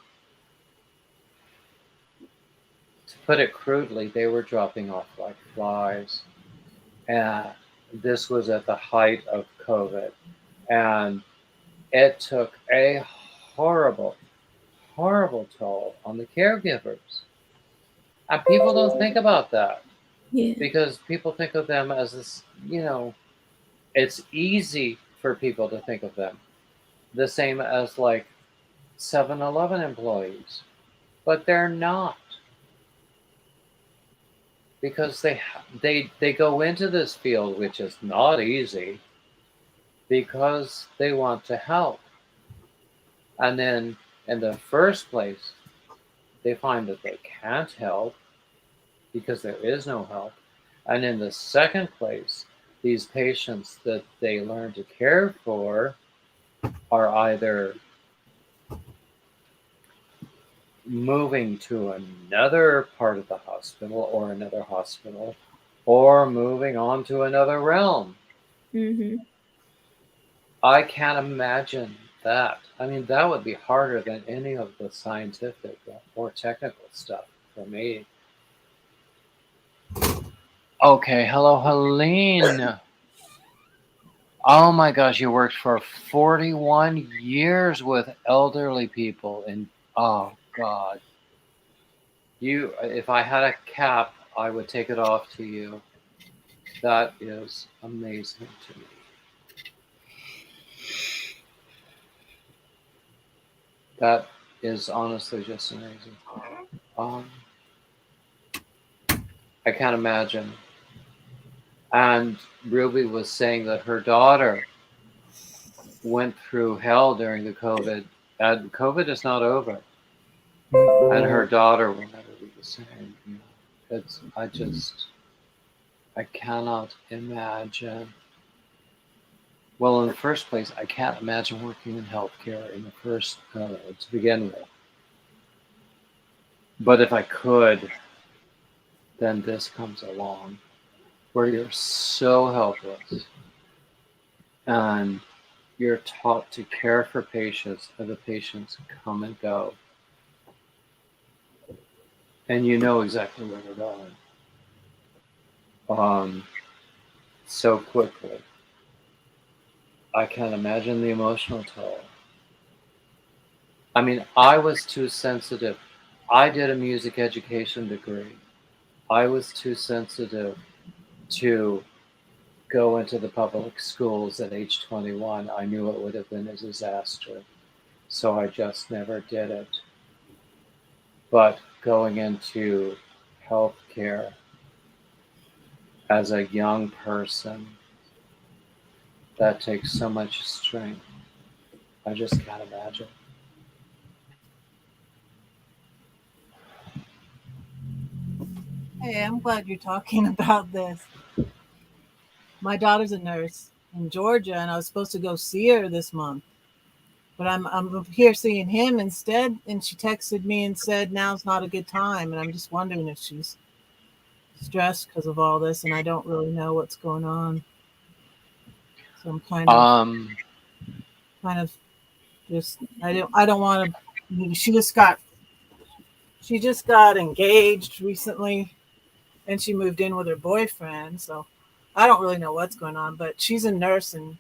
to put it crudely, they were dropping off like flies. And this was at the height of COVID. And it took a horrible, horrible toll on the caregivers. And people don't think about that Yeah. because people think of them as this, it's easy for people to think of them the same as like 7-Eleven employees, but they're not, because they go into this field, which is not easy, because they want to help. And then in the first place, they find that they can't help because there is no help. And in the second place, these patients that they learn to care for are either moving to another part of the hospital or another hospital, or moving on to another realm. Mm-hmm. I can't imagine that. I mean, that would be harder than any of the scientific or technical stuff for me. Okay, hello, Helene. Oh my gosh, you worked for 41 years with elderly people, and oh God, you. If I had a cap, I would take it off to you. That is amazing to me. That is honestly just amazing. Um, I can't imagine. And Ruby was saying that her daughter went through hell during the COVID, and COVID is not over, and her daughter will never be the same. You know, I cannot imagine. Well, in the first place, I can't imagine working in healthcare in the first to begin with. But if I could, then this comes along where you're so helpless and you're taught to care for patients, and the patients come and go, and you know exactly where they're going so quickly. I can't imagine the emotional toll. I mean, I was too sensitive. I did a music education degree. I was too sensitive to go into the public schools at age 21. I knew it would have been a disaster. So I just never did it. But going into healthcare as a young person, that takes so much strength. I just can't imagine. Hey, I'm glad you're talking about this. My daughter's a nurse in Georgia, and I was supposed to go see her this month. But I'm here seeing him instead, and she texted me and said now's not a good time, and I'm just wondering if she's stressed because of all this, and I don't really know what's going on. So I'm kind of just I don't want to. She just got engaged recently, and she moved in with her boyfriend. So I don't really know what's going on, but she's a nurse, and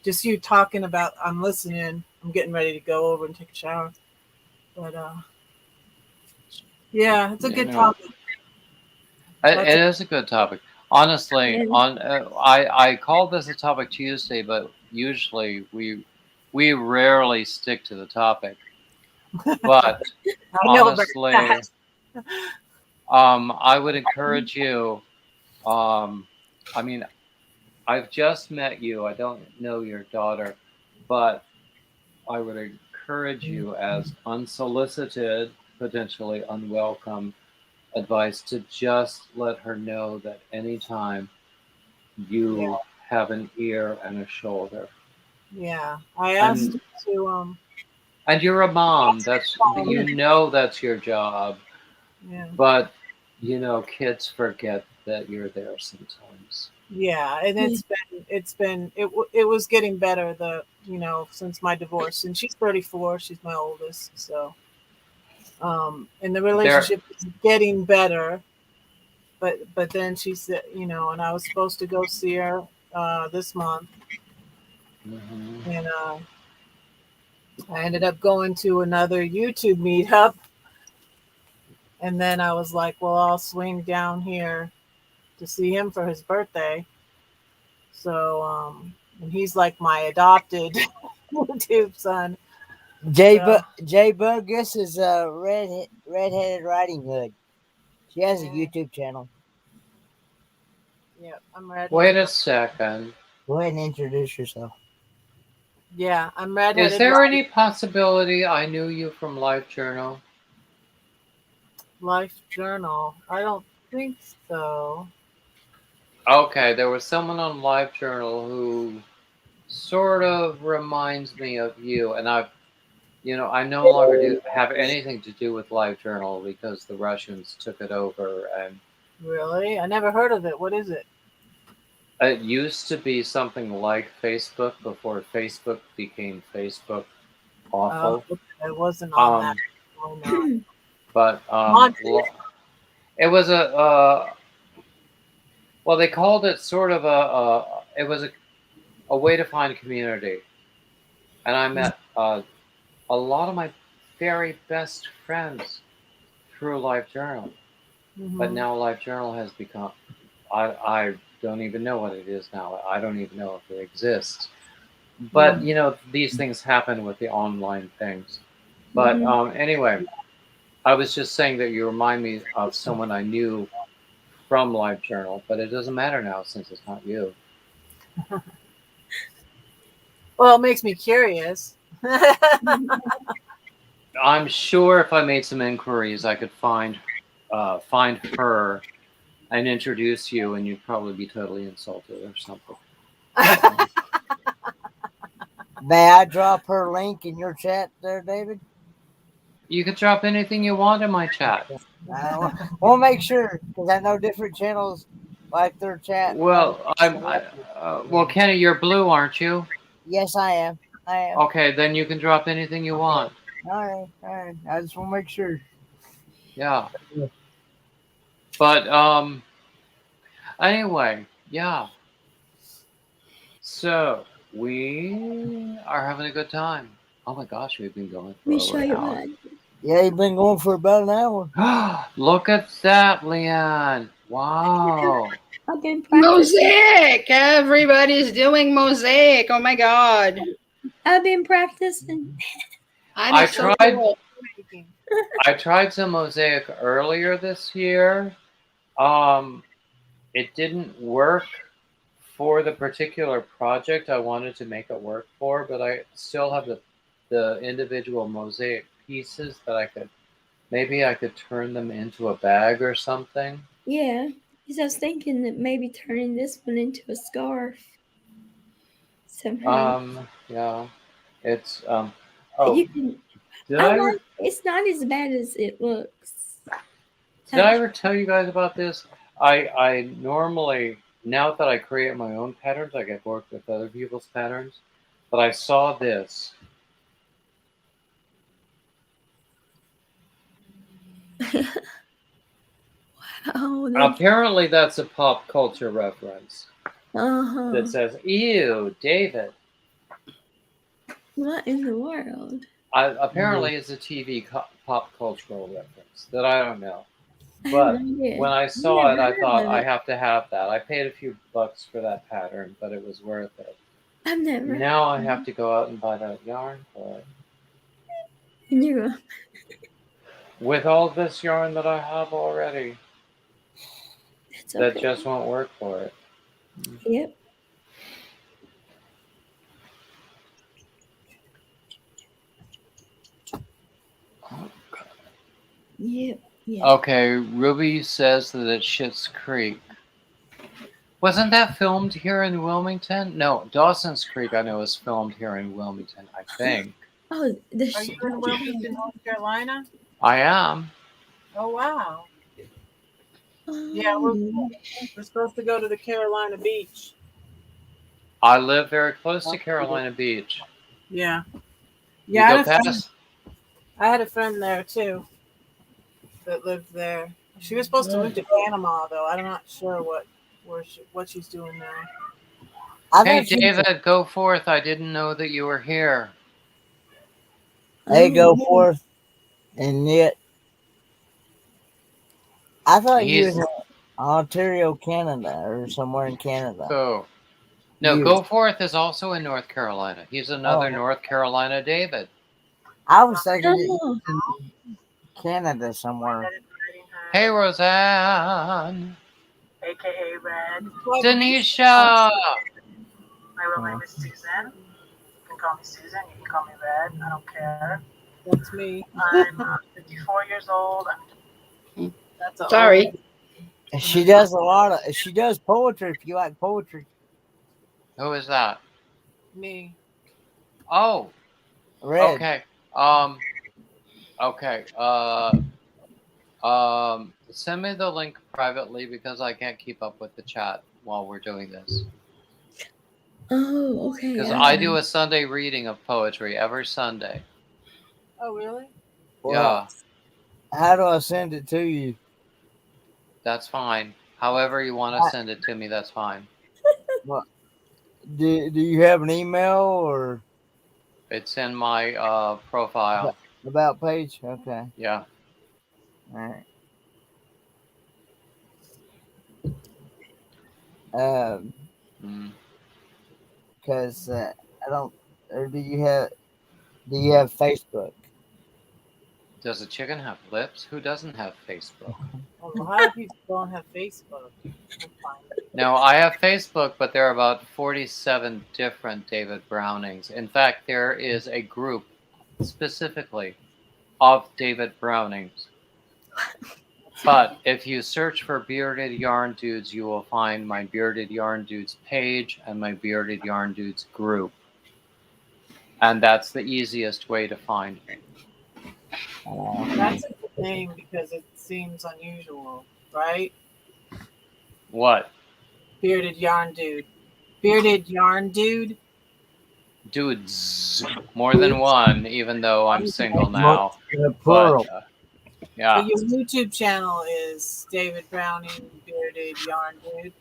just you talking about, I'm listening. I'm getting ready to go over and take a shower. But yeah, it's a good topic. It is a good topic. Honestly, And on I call this a topic Tuesday, but usually we rarely stick to the topic. But I know about honestly, that. I would encourage you. I mean, I've just met you. I don't know your daughter, but I would encourage you as unsolicited, potentially unwelcome advice to just let her know that anytime Yeah, you have an ear and a shoulder. yeah. I asked And her to and you're a mom. That's call. that's your job. Yeah, But kids forget that you're there sometimes. yeah. And it was getting better since my divorce, and she's 34. She's my oldest, so and the There. relationship is getting better. But then she said, and I was supposed to go see her this month, Mhm. and I ended up going to another YouTube meetup, and then I was like, well, I'll swing down here to see him for his birthday. So and he's like my adopted YouTube son. So J Burgess is a redheaded riding hood. She has a yeah, YouTube channel. yeah, I'm Wait redheaded. a second. Go ahead and introduce yourself. Yeah, I'm Is redheaded there riding any possibility I knew you from Life Journal? life journal. I don't think so. Okay, there was someone on Live Journal who sort of reminds me of you, and I no longer have anything to do with Live Journal because the Russians took it over, and Really? I never heard of it. What is it? It used to be something like Facebook before Facebook became Facebook awful. It wasn't on that. Um, Oh no. but On it was well, they called it sort of it was a way to find community, and I met a lot of my very best friends through LiveJournal. But now LiveJournal has become, I don't even know what it is now. I don't even know if it exists. But you know, these things happen with the online things. But anyway, I was just saying that you remind me of someone I knew from LiveJournal, but it doesn't matter now since it's not you. Well, it makes me curious. I'm sure if I made some inquiries, I could find her and introduce you, and you'd probably be totally insulted or something. May I drop her link in your chat there, David? You could drop anything you want in my chat. We'll make sure, because I know different channels like their chat. Well, well, Kenny, you're blue, aren't you? Yes, I am. I am. Okay, then you can drop anything you want. All right, all right. I just want to make sure. Yeah. But anyway, yeah. So we are having a good time. Oh my gosh, we've been going for Let me over show an you hour. mine. Yeah, you've been going for about an hour. Look at that, Leanne. Wow. I've been practicing. Mosaic! Everybody's doing mosaic. Oh my god. I've been practicing. I So tried cool. I tried some mosaic earlier this year. It didn't work for the particular project I wanted to make it work for, but I still have the individual mosaic pieces that I could turn them into a bag or something. Yeah, because I was thinking that maybe turning this one into a scarf somehow. Yeah, it's You can. It's not as bad as it looks. Did I ever tell you guys about this? I normally, now that I create my own patterns, I get work with other people's patterns. But I saw this. Oh, apparently, that's a pop culture reference Uh-huh. that says, "Ew, David." What in the world? Apparently, it's a TV pop cultural reference that I don't know. But when I saw it, I thought I have to have that. I paid a few bucks for that pattern, but it was worth it. I've never. Now I have to go out and buy that yarn for it. Yeah. With all this yarn that I have already, that just won't work for it. Yep. Yep. Yeah. Okay, Ruby says that it's Schitt's Creek. Wasn't that filmed here in Wilmington? No, Dawson's Creek I know is filmed here in Wilmington, I think. Oh, Are you in Wilmington, North Carolina? I am. Oh wow. Yeah, we're supposed to go to the Carolina Beach. I live very close to Carolina Beach. Yeah. Yeah. You go past? I had a friend there too that lived there. She was supposed to move to Panama though. I'm not sure what she's doing now. Hey David, go forth. I didn't know that you were here. Hey, go forth. And yet I thought you was in Ontario, Canada, or somewhere in Canada. Oh. No, Go Forth is also in North Carolina. He's another North Carolina David. I was thinking in Canada somewhere. Hey, Roseanne. AKA Red. Denisha. My real name is Susan. You can call me Susan. You can call me Red. I don't care. That's me. I'm 54 years old. That's sorry. She does she does poetry if you like poetry. Who is that? Me. Oh. Red. Okay. Okay. Send me the link privately because I can't keep up with the chat. while we're doing this. Oh, okay. Because I do a Sunday reading of poetry every Sunday. Oh, really? Well, Yeah, how do I send it to you? that's fine. However you want to send it to me, that's fine. What, do you have an email or It's in my profile. about page? Okay. Yeah. All right. Mm. Because I don't. Or do you have Facebook? Does a chicken have lips? Who doesn't have Facebook? Well, a lot of people don't have Facebook. I'm fine. No, I have Facebook, but there are about 47 different David Brownings. In fact, there is a group specifically of David Brownings. But if you search for Bearded Yarn Dudes, you will find my Bearded Yarn Dudes page and my Bearded Yarn Dudes group. And that's the easiest way to find me. That's a good name because it seems unusual, right? What? Bearded yarn dude. Bearded yarn dude. Dudes. More than one, even though I'm single now. Plural. But, yeah. But your YouTube channel is David Browning Bearded Yarn Dude.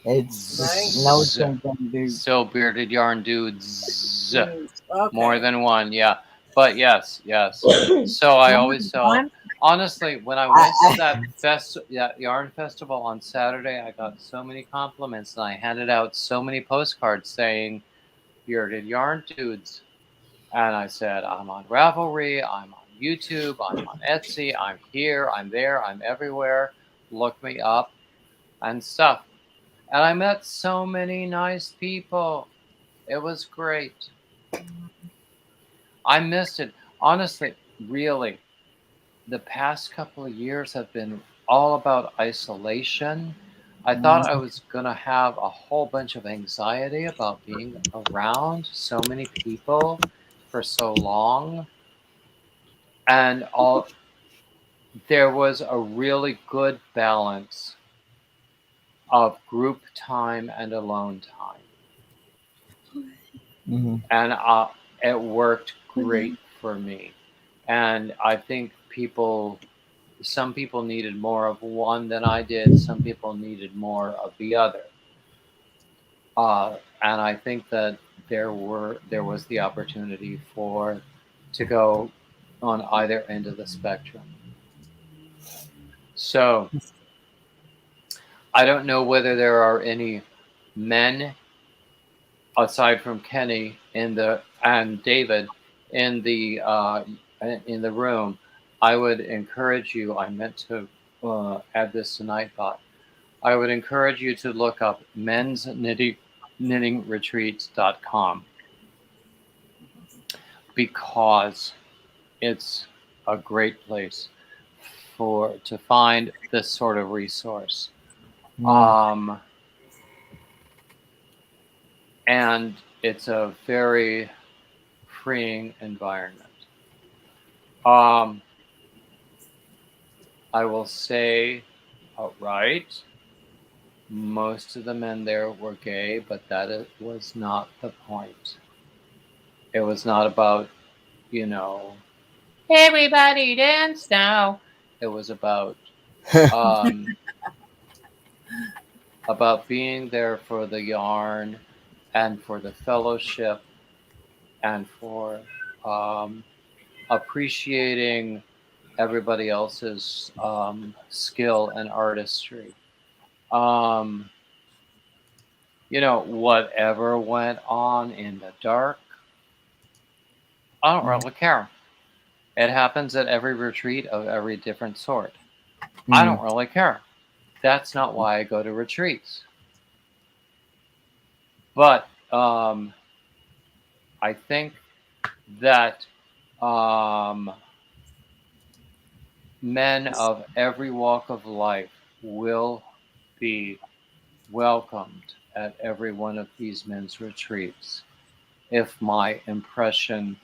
It's Right. no something, dude. Still Bearded Yarn Dudes. Okay. More than one, yeah. But yes. So I always tell. One? Honestly, when I went to that yarn festival on Saturday, I got so many compliments, and I handed out so many postcards saying Bearded Yarn Dudes. And I said, I'm on Ravelry, I'm on YouTube, I'm on Etsy, I'm here, I'm there, I'm everywhere. Look me up and stuff. And I met so many nice people. It was great. I missed it. Honestly, really, the past couple of years have been all about isolation. I thought I was going to have a whole bunch of anxiety about being around so many people for so long. And there was a really good balance of group time and alone time. Mm-hmm. And it worked great for me. And I think some people needed more of one than I did. Some people needed more of the other. And I think that there was the opportunity to go on either end of the spectrum. So I don't know whether there are any men aside from Kenny and David in the room. I would encourage you. I meant to add this tonight, but I would encourage you to look up knittingretreats.com because it's a great place to find this sort of resource. And it's a very freeing environment. I will say outright, most of the men there were gay, but was not the point. It was not about, everybody dance now. It was about about being there for the yarn and for the fellowship and for appreciating everybody else's skill and artistry. Whatever went on in the dark, I don't really care. It happens at every retreat of every different sort. I don't really care. That's not why I go to retreats. But I think that men of every walk of life will be welcomed at every one of these men's retreats, if my impression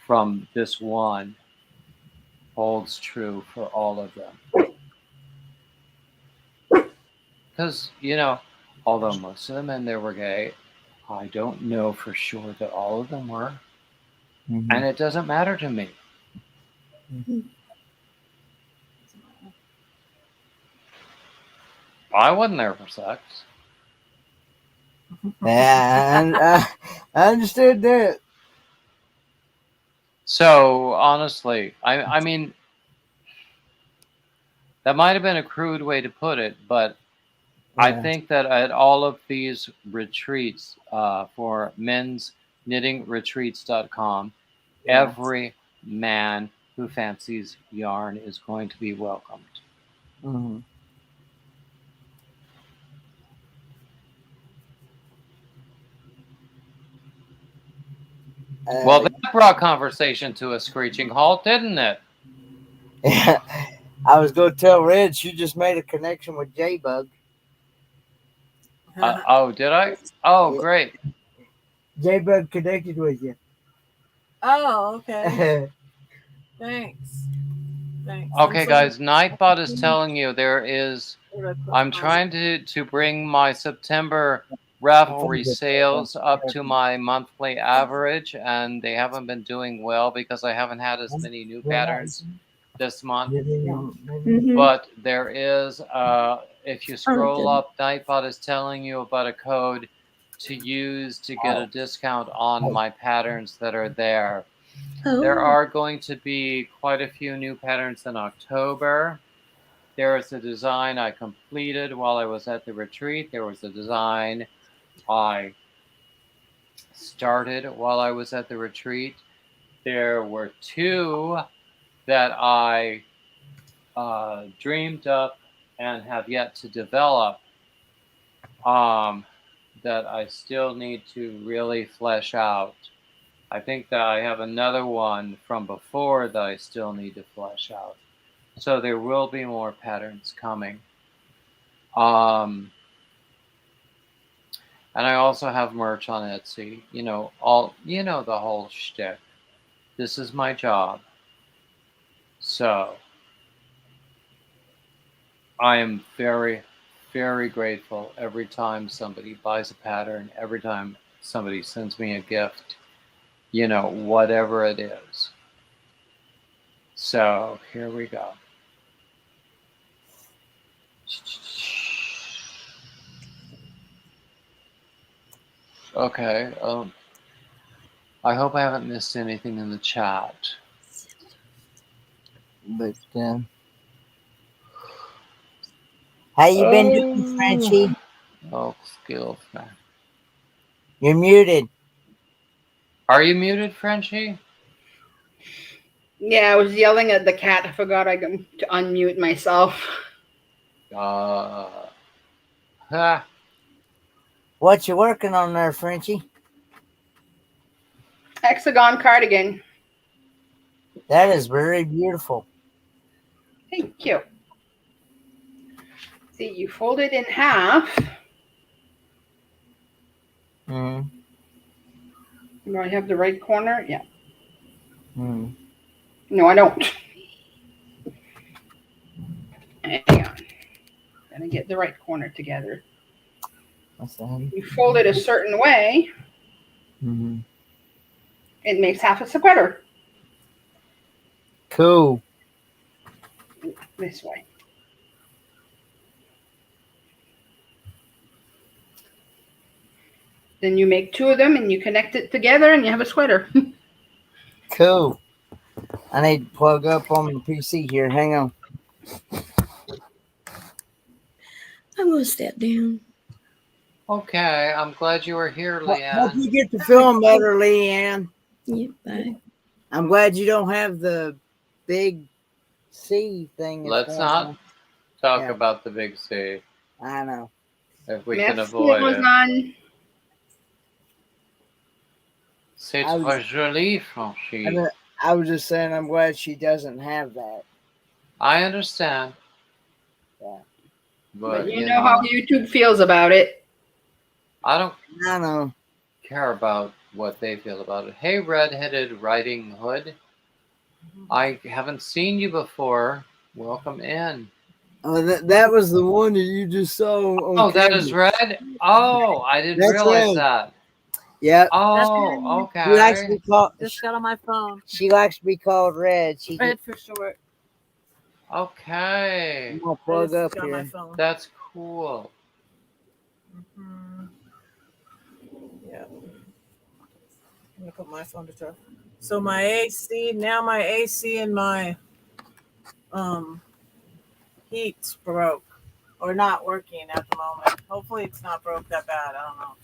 from this one holds true for all of them. Because, Although most of the men there were gay, I don't know for sure that all of them were. Mhm. And it doesn't matter to me. I wasn't there for sex. Yeah, I understood that. So honestly, I mean, that might have been a crude way to put it, but I Yeah. think that at all of these retreats for mensknittingretreats.com, Yeah. every man who fancies yarn is going to be welcomed. Mhm. Well, that brought conversation to a screeching halt, didn't it? yeah. I was going to tell Red she just made a connection with J-Bug. Oh, did I? Oh, Yeah. great. J-Bug connected with you. Oh, okay. Thanks. Thanks. Okay, guys, Nightbot is telling you there is. I'm to. trying to bring my September ravelry sales up to my monthly average, and they haven't been doing well because I haven't had as many new patterns this month. Mhm. But there is, if you scroll good. up, Nightbot is telling you about a code to use to get a discount on my patterns that are there. There Oh. are going to be quite a few new patterns in October. There is a design I completed while I was at the retreat. There was a design I started while I was at the retreat. There were two that I dreamed up and have yet to develop that I still need to really flesh out. I think that I have another one from before that I still need to flesh out. So there will be more patterns coming. And I also have merch on Etsy. The whole shtick. This is my job. So I am very, very grateful every time somebody buys a pattern, every time somebody sends me a gift, whatever it is. So here we go. Okay. I hope I haven't missed anything in the chat. But how you been doing, Frenchie? Oh, skills, man. You're muted. Are you muted, Frenchie? Yeah, I was yelling at the cat. I forgot to unmute myself. Ha. What you working on there, Frenchie? Hexagon cardigan. That is very beautiful. Thank you. See, you fold it in half. Mm. Do I have the right corner? Yeah. Mm. No, I don't. Hang on. Gonna get the right corner together. What's that? You fold it a certain way, Mm-hmm. it makes half a sweater. Cool. This way. Then you make two of them and you connect it together and you have a sweater. Cool. I need to plug up on the PC here. Hang on. I'm gonna step down. Okay, I'm glad you were here, Hope Leanne. you get to feeling better, Leanne. Yeah, bye. I'm glad you don't have the big C thing. Let's not talk Yeah. about the big C I know. if we can Merci, avoid it. Rosanne. C'est I was- trop joli, Franchi. I was just saying I'm glad she doesn't have that. I understand. Yeah. But you know how YouTube feels about it. I don't I know. care about what they feel about it. Hey, Red-Headed Riding Hood. I haven't seen you before. Welcome in. Oh, that was the one that you just saw on Oh, that camera. is red? Oh, I didn't That's realize red. that. Yep. Oh, She likes to okay. be called. Just got on my phone. She likes to be called Red. Red for short. Okay. I'm gonna I plug just up got my here. phone. That's cool. Hmm. Yeah. I'm gonna put my phone to charge. So my AC now, my AC and my um heat's broke or not working at the moment. Hopefully it's not broke that bad. I don't know.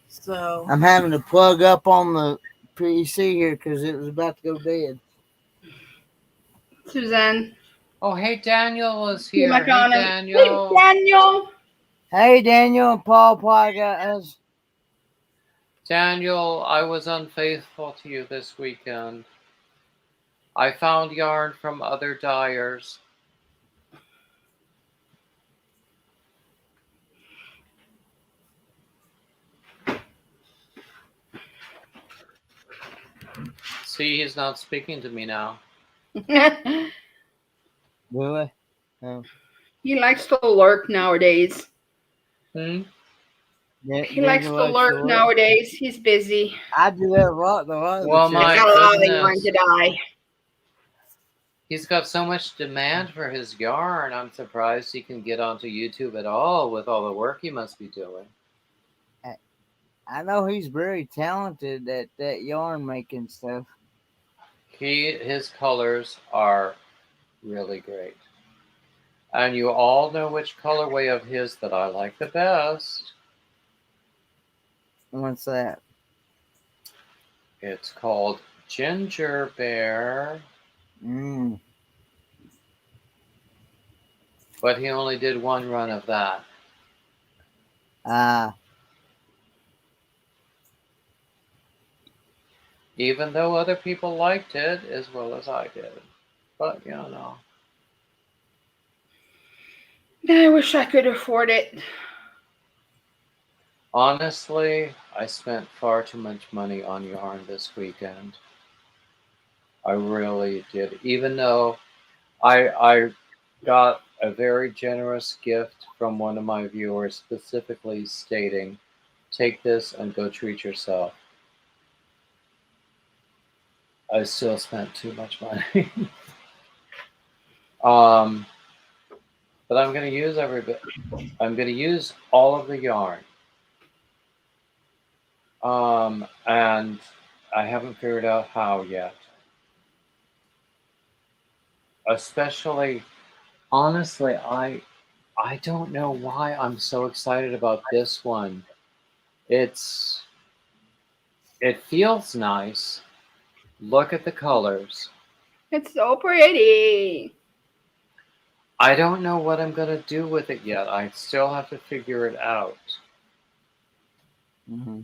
So I'm having to plug up on the PC here because it was about to go dead. Suzanne. Oh, hey, Daniel is Hey, here. Hey, McConnell. Hey, Daniel. Daniel. Hey, Daniel and Paul Plagas. Daniel, I was unfaithful to you this weekend. I found yarn from other dyers. See, he's not speaking to me now. Really? No. He likes to lurk nowadays. Hmm? He likes to Likes lurk to work. nowadays. He's busy. I do that a lot, though. Well, He's my got a lot of yarn goodness. to dye. He's got so much demand for his yarn. I'm surprised he can get onto YouTube at all with all the work he must be doing. I know he's very talented at that yarn making stuff. His colors are really great. And you all know which colorway of his that I like the best. What's that? It's called Ginger Bear, Mm. but he only did one run of that. Ah. Even though other people liked it as well as I did. But, you know. I wish I could afford it. Honestly, I spent far too much money on yarn this weekend. I really did. Even though I got a very generous gift from one of my viewers specifically stating, take this and go treat yourself. I still spent too much money. But I'm going to use every bit. I'm going to use all of the yarn. And I haven't figured out how yet. Especially, honestly, I don't know why I'm so excited about this one. It feels nice. Look at the colors. It's so pretty. I don't know what I'm going to do with it yet. I still have to figure it out. Mm-hmm.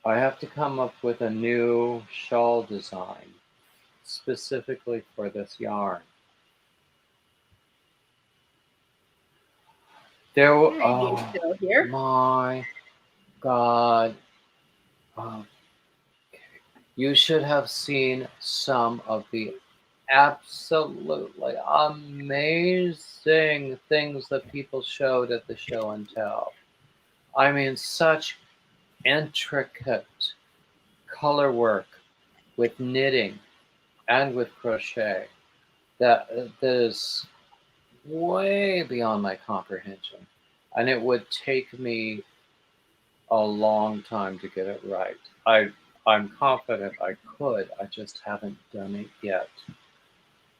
I have to come up with a new shawl design specifically for this yarn. There, Are you still here? my God. Um, you should have seen some of the absolutely amazing things that people showed at the show and tell. I mean, such intricate color work with knitting and with crochet that is way beyond my comprehension. And it would take me a long time to get it right. I'm confident I could. I just haven't done it yet.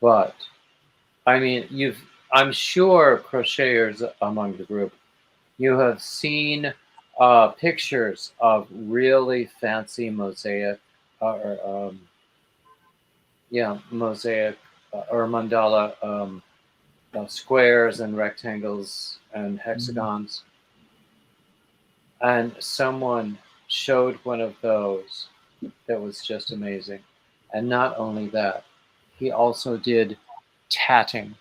But I mean, I'm sure crocheters among the group, you have seen pictures of really fancy mosaic, or mosaic or mandala squares and rectangles and hexagons. And someone showed one of those that was just amazing. And not only that, he also did tatting.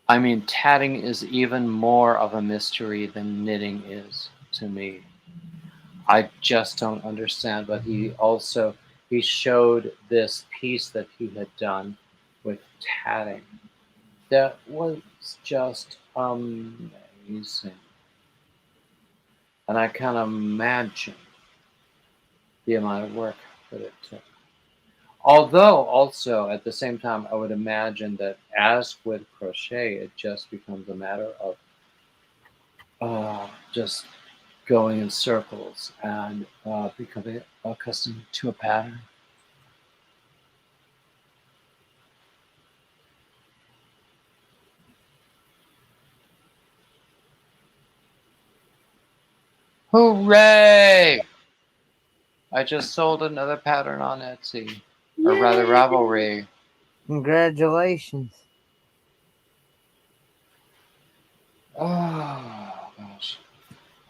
I mean, tatting is even more of a mystery than knitting is to me. I just don't understand. But he also he showed this piece that he had done with tatting that was just amazing. And I can't imagine the amount of work that it took. Although, also at the same time, I would imagine that as with crochet, it just becomes a matter of just going in circles and becoming accustomed to a pattern. Hooray! I just sold another pattern on Etsy, or rather Yay! Ravelry. Congratulations. Oh gosh.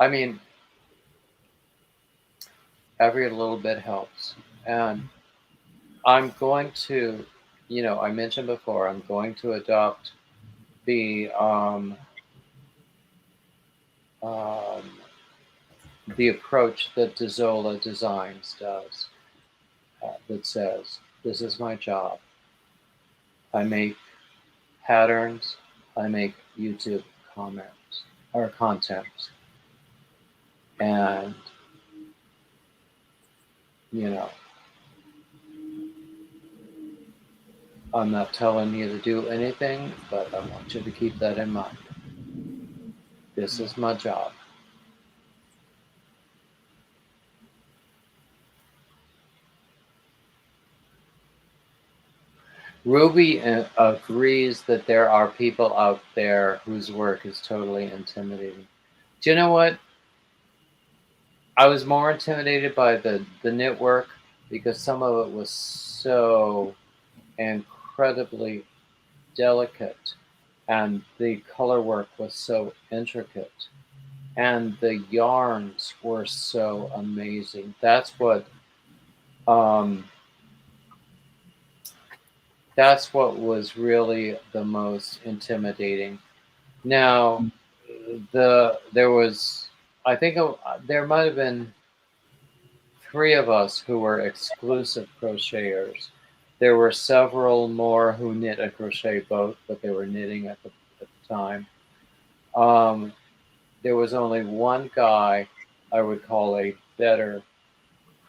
I mean, every little bit helps. And I'm going to, I mentioned before, I'm going to adopt the um, the approach that Dezola Designs does, that says, "This is my job. I make patterns. I make YouTube comments or content, and you know, I'm not telling you to do anything, but I want you to keep that in mind. This is my job." Ruby agrees that there are people out there whose work is totally intimidating. Do you know what? I was more intimidated by the knit work because some of it was so incredibly delicate and the color work was so intricate and the yarns were so amazing. Um, that's what was really the most intimidating. Now, there was, I think there might have been three of us who were exclusive crocheters. There were several more who knit and crochet both, but they were knitting at the time. Um, there was only one guy I would call a better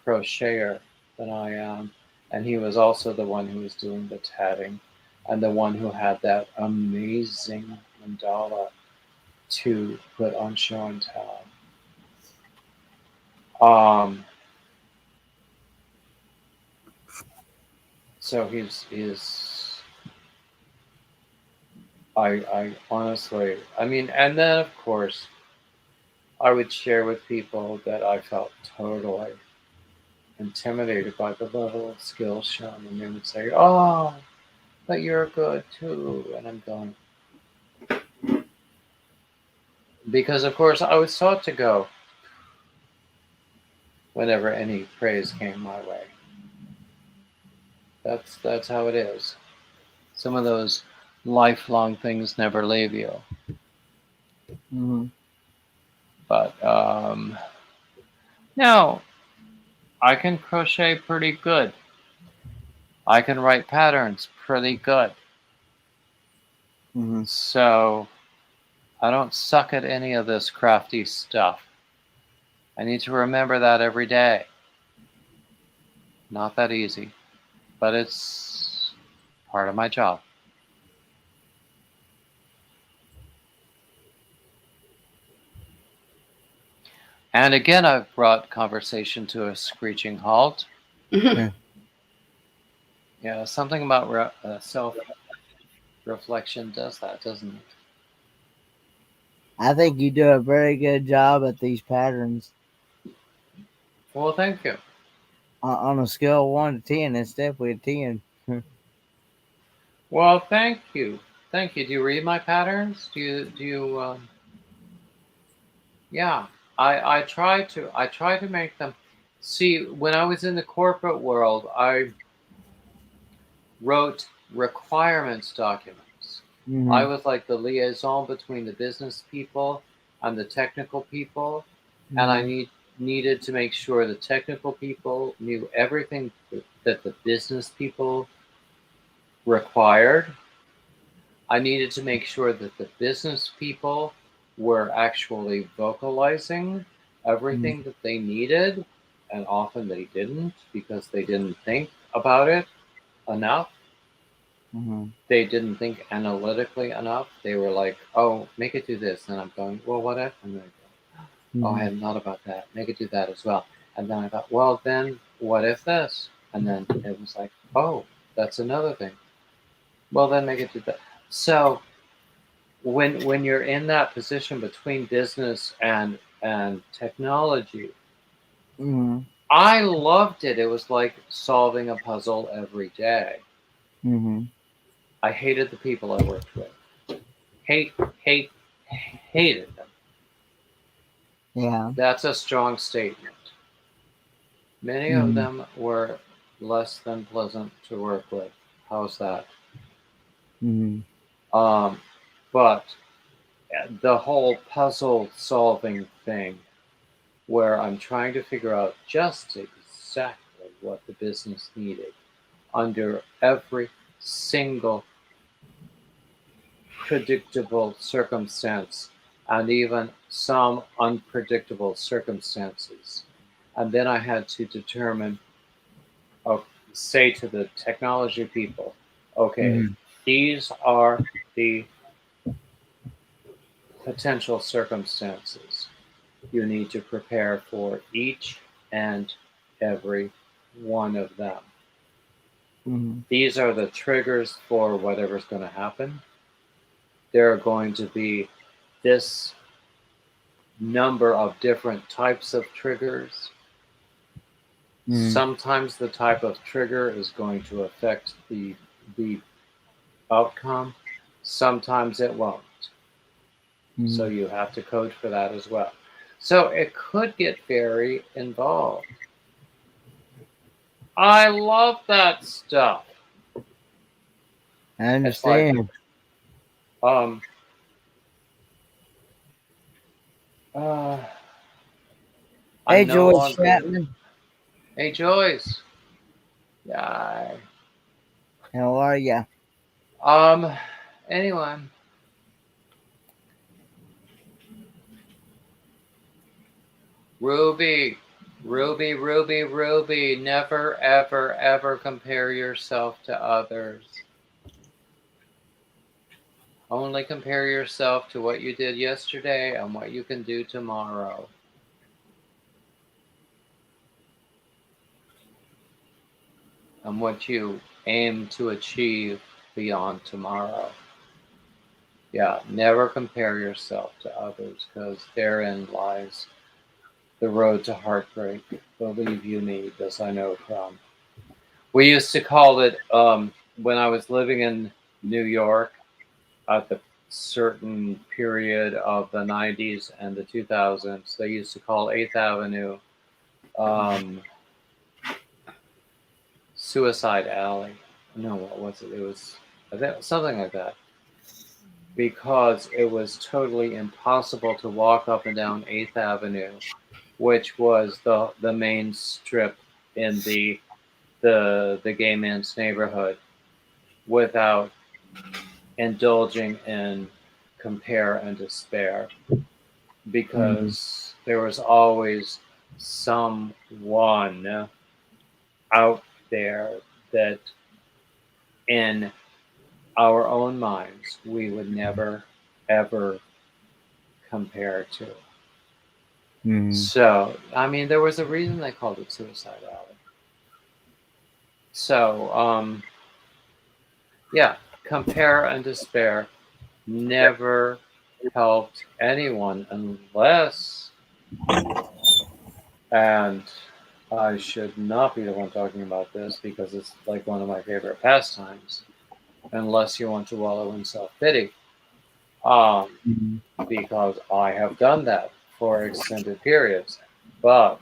crocheter than I am, and he was also the one who was doing the tatting and the one who had that amazing mandala to put on show and tell. Um, so he's I honestly, I mean, and then of course I would share with people that I felt totally intimidated by the level of skill shown, and they would say, "Oh, but you're good too," and I'm going, because of course I was taught to go whenever any praise came my way. That's how it is. Some of those lifelong things never leave you. Mm-hmm. But no, I can crochet pretty good. I can write patterns pretty good. Mm-hmm. So I don't suck at any of this crafty stuff. I need to remember that every day. Not that easy, but it's part of my job. And again, I've brought conversation to a screeching halt. Mhm. Yeah, something about self reflection does that, doesn't it? I think you do a very good job at these patterns. Well, thank you. On a scale of 1 to 10, it's definitely a 10. Well, thank you. Thank you. Do you read my patterns? Yeah, I try to make them. See, when I was in the corporate world, I wrote requirements documents. Mm-hmm. I was like the liaison between the business people and the technical people, and I Mm-hmm. needed to make sure the technical people knew everything that the business people required. I needed to make sure that the business people were actually vocalizing everything that they needed, and often they didn't because they didn't think about it enough. Mm-hmm. They didn't think analytically enough. They were like, "Oh, make it do this," and I'm going, "Well, what if?" And they go, "Oh, I hadn't thought about that. Make it do that as well." And then I thought, "Well, then what if this?" And then it was like, "Oh, that's another thing. Well, then make it do that." So when you're in that position between business and technology, Mm-hmm. I loved it. It was like solving a puzzle every day. Mm-hmm. I hated the people I worked with. Hate, hate, hated them. Yeah. That's a strong statement. Many of Mm-hmm. them were less than pleasant to work with. How's that? Mm-hmm. Um, but the whole puzzle solving thing, where I'm trying to figure out just exactly what the business needed under every single predictable circumstance and even some unpredictable circumstances. And then I had to determine, or say to the technology people, okay, Mm-hmm. these are the potential circumstances. You need to prepare for each and every one of them. Mm-hmm. These are the triggers for whatever's going to happen. There are going to be this number of different types of triggers. Mm-hmm. Sometimes the type of trigger is going to affect the outcome. Sometimes it won't. So Mm-hmm. you have to code for that as well. So it could get very involved. I love that stuff. I It's like, understand. um, uh, Hey, I'm no Joyce longer. Chapman. Hey, Joyce. Yeah. How are ya? Um. Anyway, Ruby, Ruby, Ruby, Ruby. Never, ever, ever compare yourself to others. Only compare yourself to what you did yesterday and what you can do tomorrow. And what you aim to achieve beyond tomorrow. Yeah, never compare yourself to others because therein lies the road to heartbreak. Believe you me, this I know from. We used to call it, when I was living in New York at the certain period of the 90s and the 2000s, they used to call 8th Avenue um, Suicide Alley. No, what was it? It was I think, something like that. Because it was totally impossible to walk up and down 8th Avenue, which was the main strip in the gay man's neighborhood, without indulging in compare and despair, Mm-hmm. because there was always someone out there that in our own minds we would never ever compare to. Mm-hmm. So, I mean, there was a reason they called it Suicide Alley. So, yeah, compare and despair never helped anyone unless, and I should not be the one talking about this because it's like one of my favorite pastimes, unless you want to wallow in self pity. Mm-hmm. Because I have done that for extended periods. But,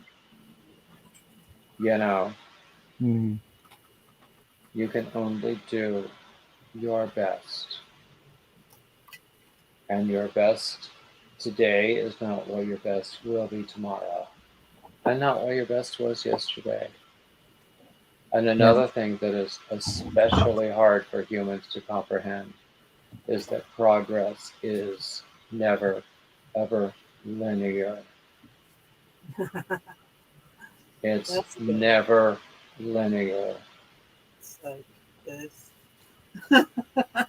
you know, Mm-hmm. you can only do your best. And your best today is not what your best will be tomorrow. and not what your best was yesterday. And Yeah. another thing that is especially hard for humans to comprehend is that progress is never, ever linear. It's That's good. never linear. It's like this.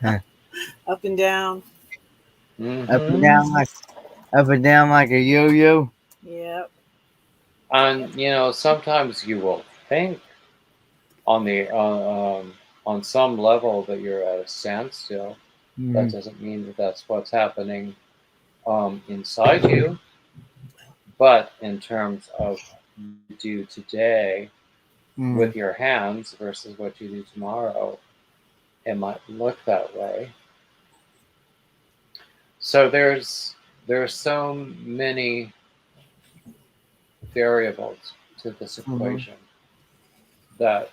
Huh. Up and down. Hmm. Up and down like a yo-yo. Yep. And sometimes you will think on the on some level that you're at a standstill. That Mm-hmm. doesn't mean that that's what's happening inside you, but in terms of what you do today Mm-hmm. with your hands versus what you do tomorrow, it might look that way. So there's so many variables to this Mm-hmm. equation that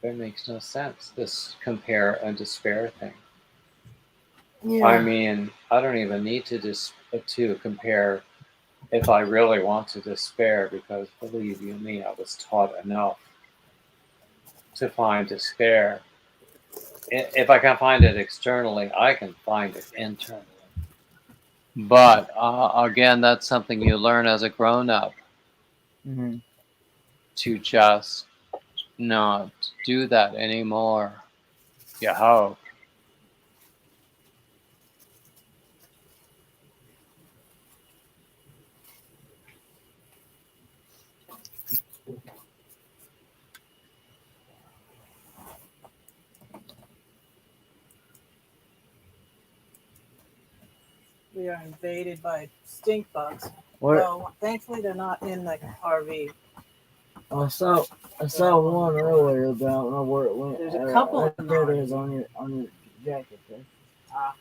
it makes no sense. This compare and despair thing. I Yeah. mean, I don't even need to compare if I really want to despair, because believe you me, I was taught enough to find despair. If I can find it externally, I can find it internally. But again, that's something you learn as a grown up, Mm-hmm. to just not do that anymore. You hope. We are invaded by stink bugs. What? Well, thankfully they're not in the RV. I saw one earlier, but I don't know where it went. There's a couple Right in there. the It is RV. on your jacket there. Ah,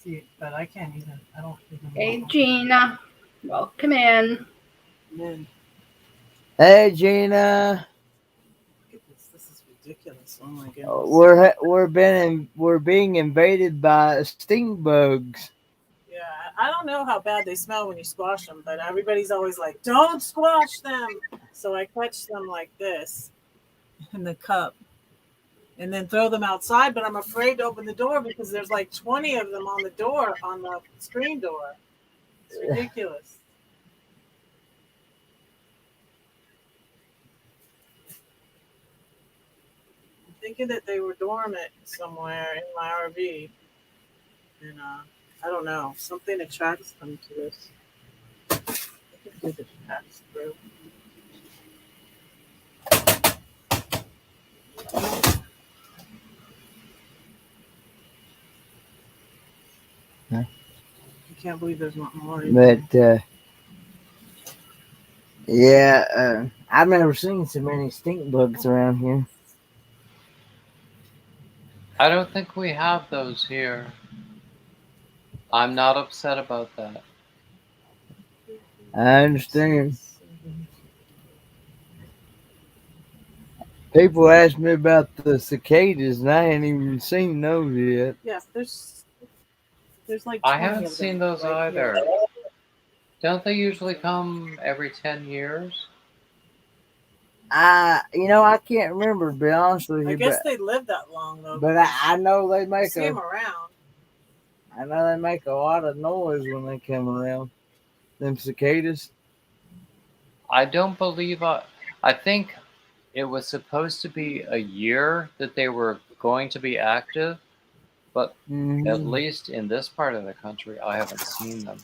see, but I can't even. I don't even. Hey, Gina. Welcome in. Then Hey, Gina. look at this. This is ridiculous. Oh my goodness. We're being invaded by stink bugs. Yeah, I don't know how bad they smell when you squash them, but everybody's always like, "Don't squash them." So I catch them like this in the cup, and then throw them outside. But I'm afraid to open the door because there's like 20 of them on the door, on the screen door. It's ridiculous. I'm thinking that they were dormant somewhere in my RV, and I don't know. Something attracts them to this. I think it pass through. Huh? I can't believe there's not more. But yeah, I've never seen so many stink bugs around here. I don't think we have those here. I'm not upset about that. I understand. People ask me about the cicadas, and I ain't even seen those yet. Yes, there's like I 20 haven't of them seen those right either. here. Don't they usually come every 10 years? I can't remember to be honest with I you, guess they live that long though. but I know they You make see them around. I know they make a lot of noise when they come around. Them cicadas. I don't believe I think it was supposed to be a year that they were going to be active, but at Mm-hmm. least in this part of the country, I haven't seen them.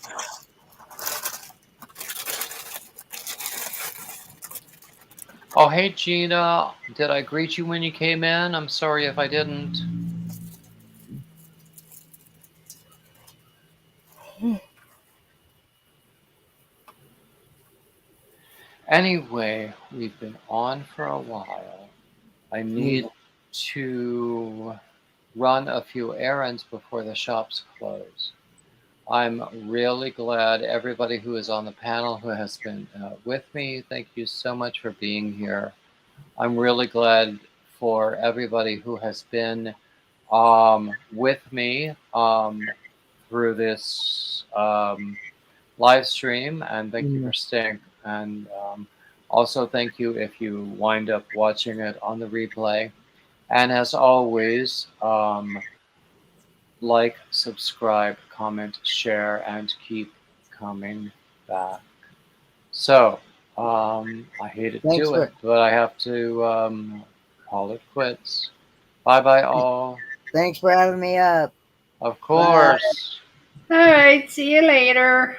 Oh, hey, Gina. Did I greet you when you came in? I'm sorry if I didn't. Anyway, we've been on for a while. I need to run a few errands before the shops close. I'm really glad everybody who is on the panel who has been with me, thank you so much for being here. I'm really glad for everybody who has been with me through live stream, and thank you Yeah. for staying. And also, thank you if you wind up watching it on the replay. And as always, like, subscribe, comment, share, and keep coming back. So, I hate to Thanks do it, for but I have to call it quits. Bye bye, all. thanks for having me up. Of Bye. course. All right, see you later.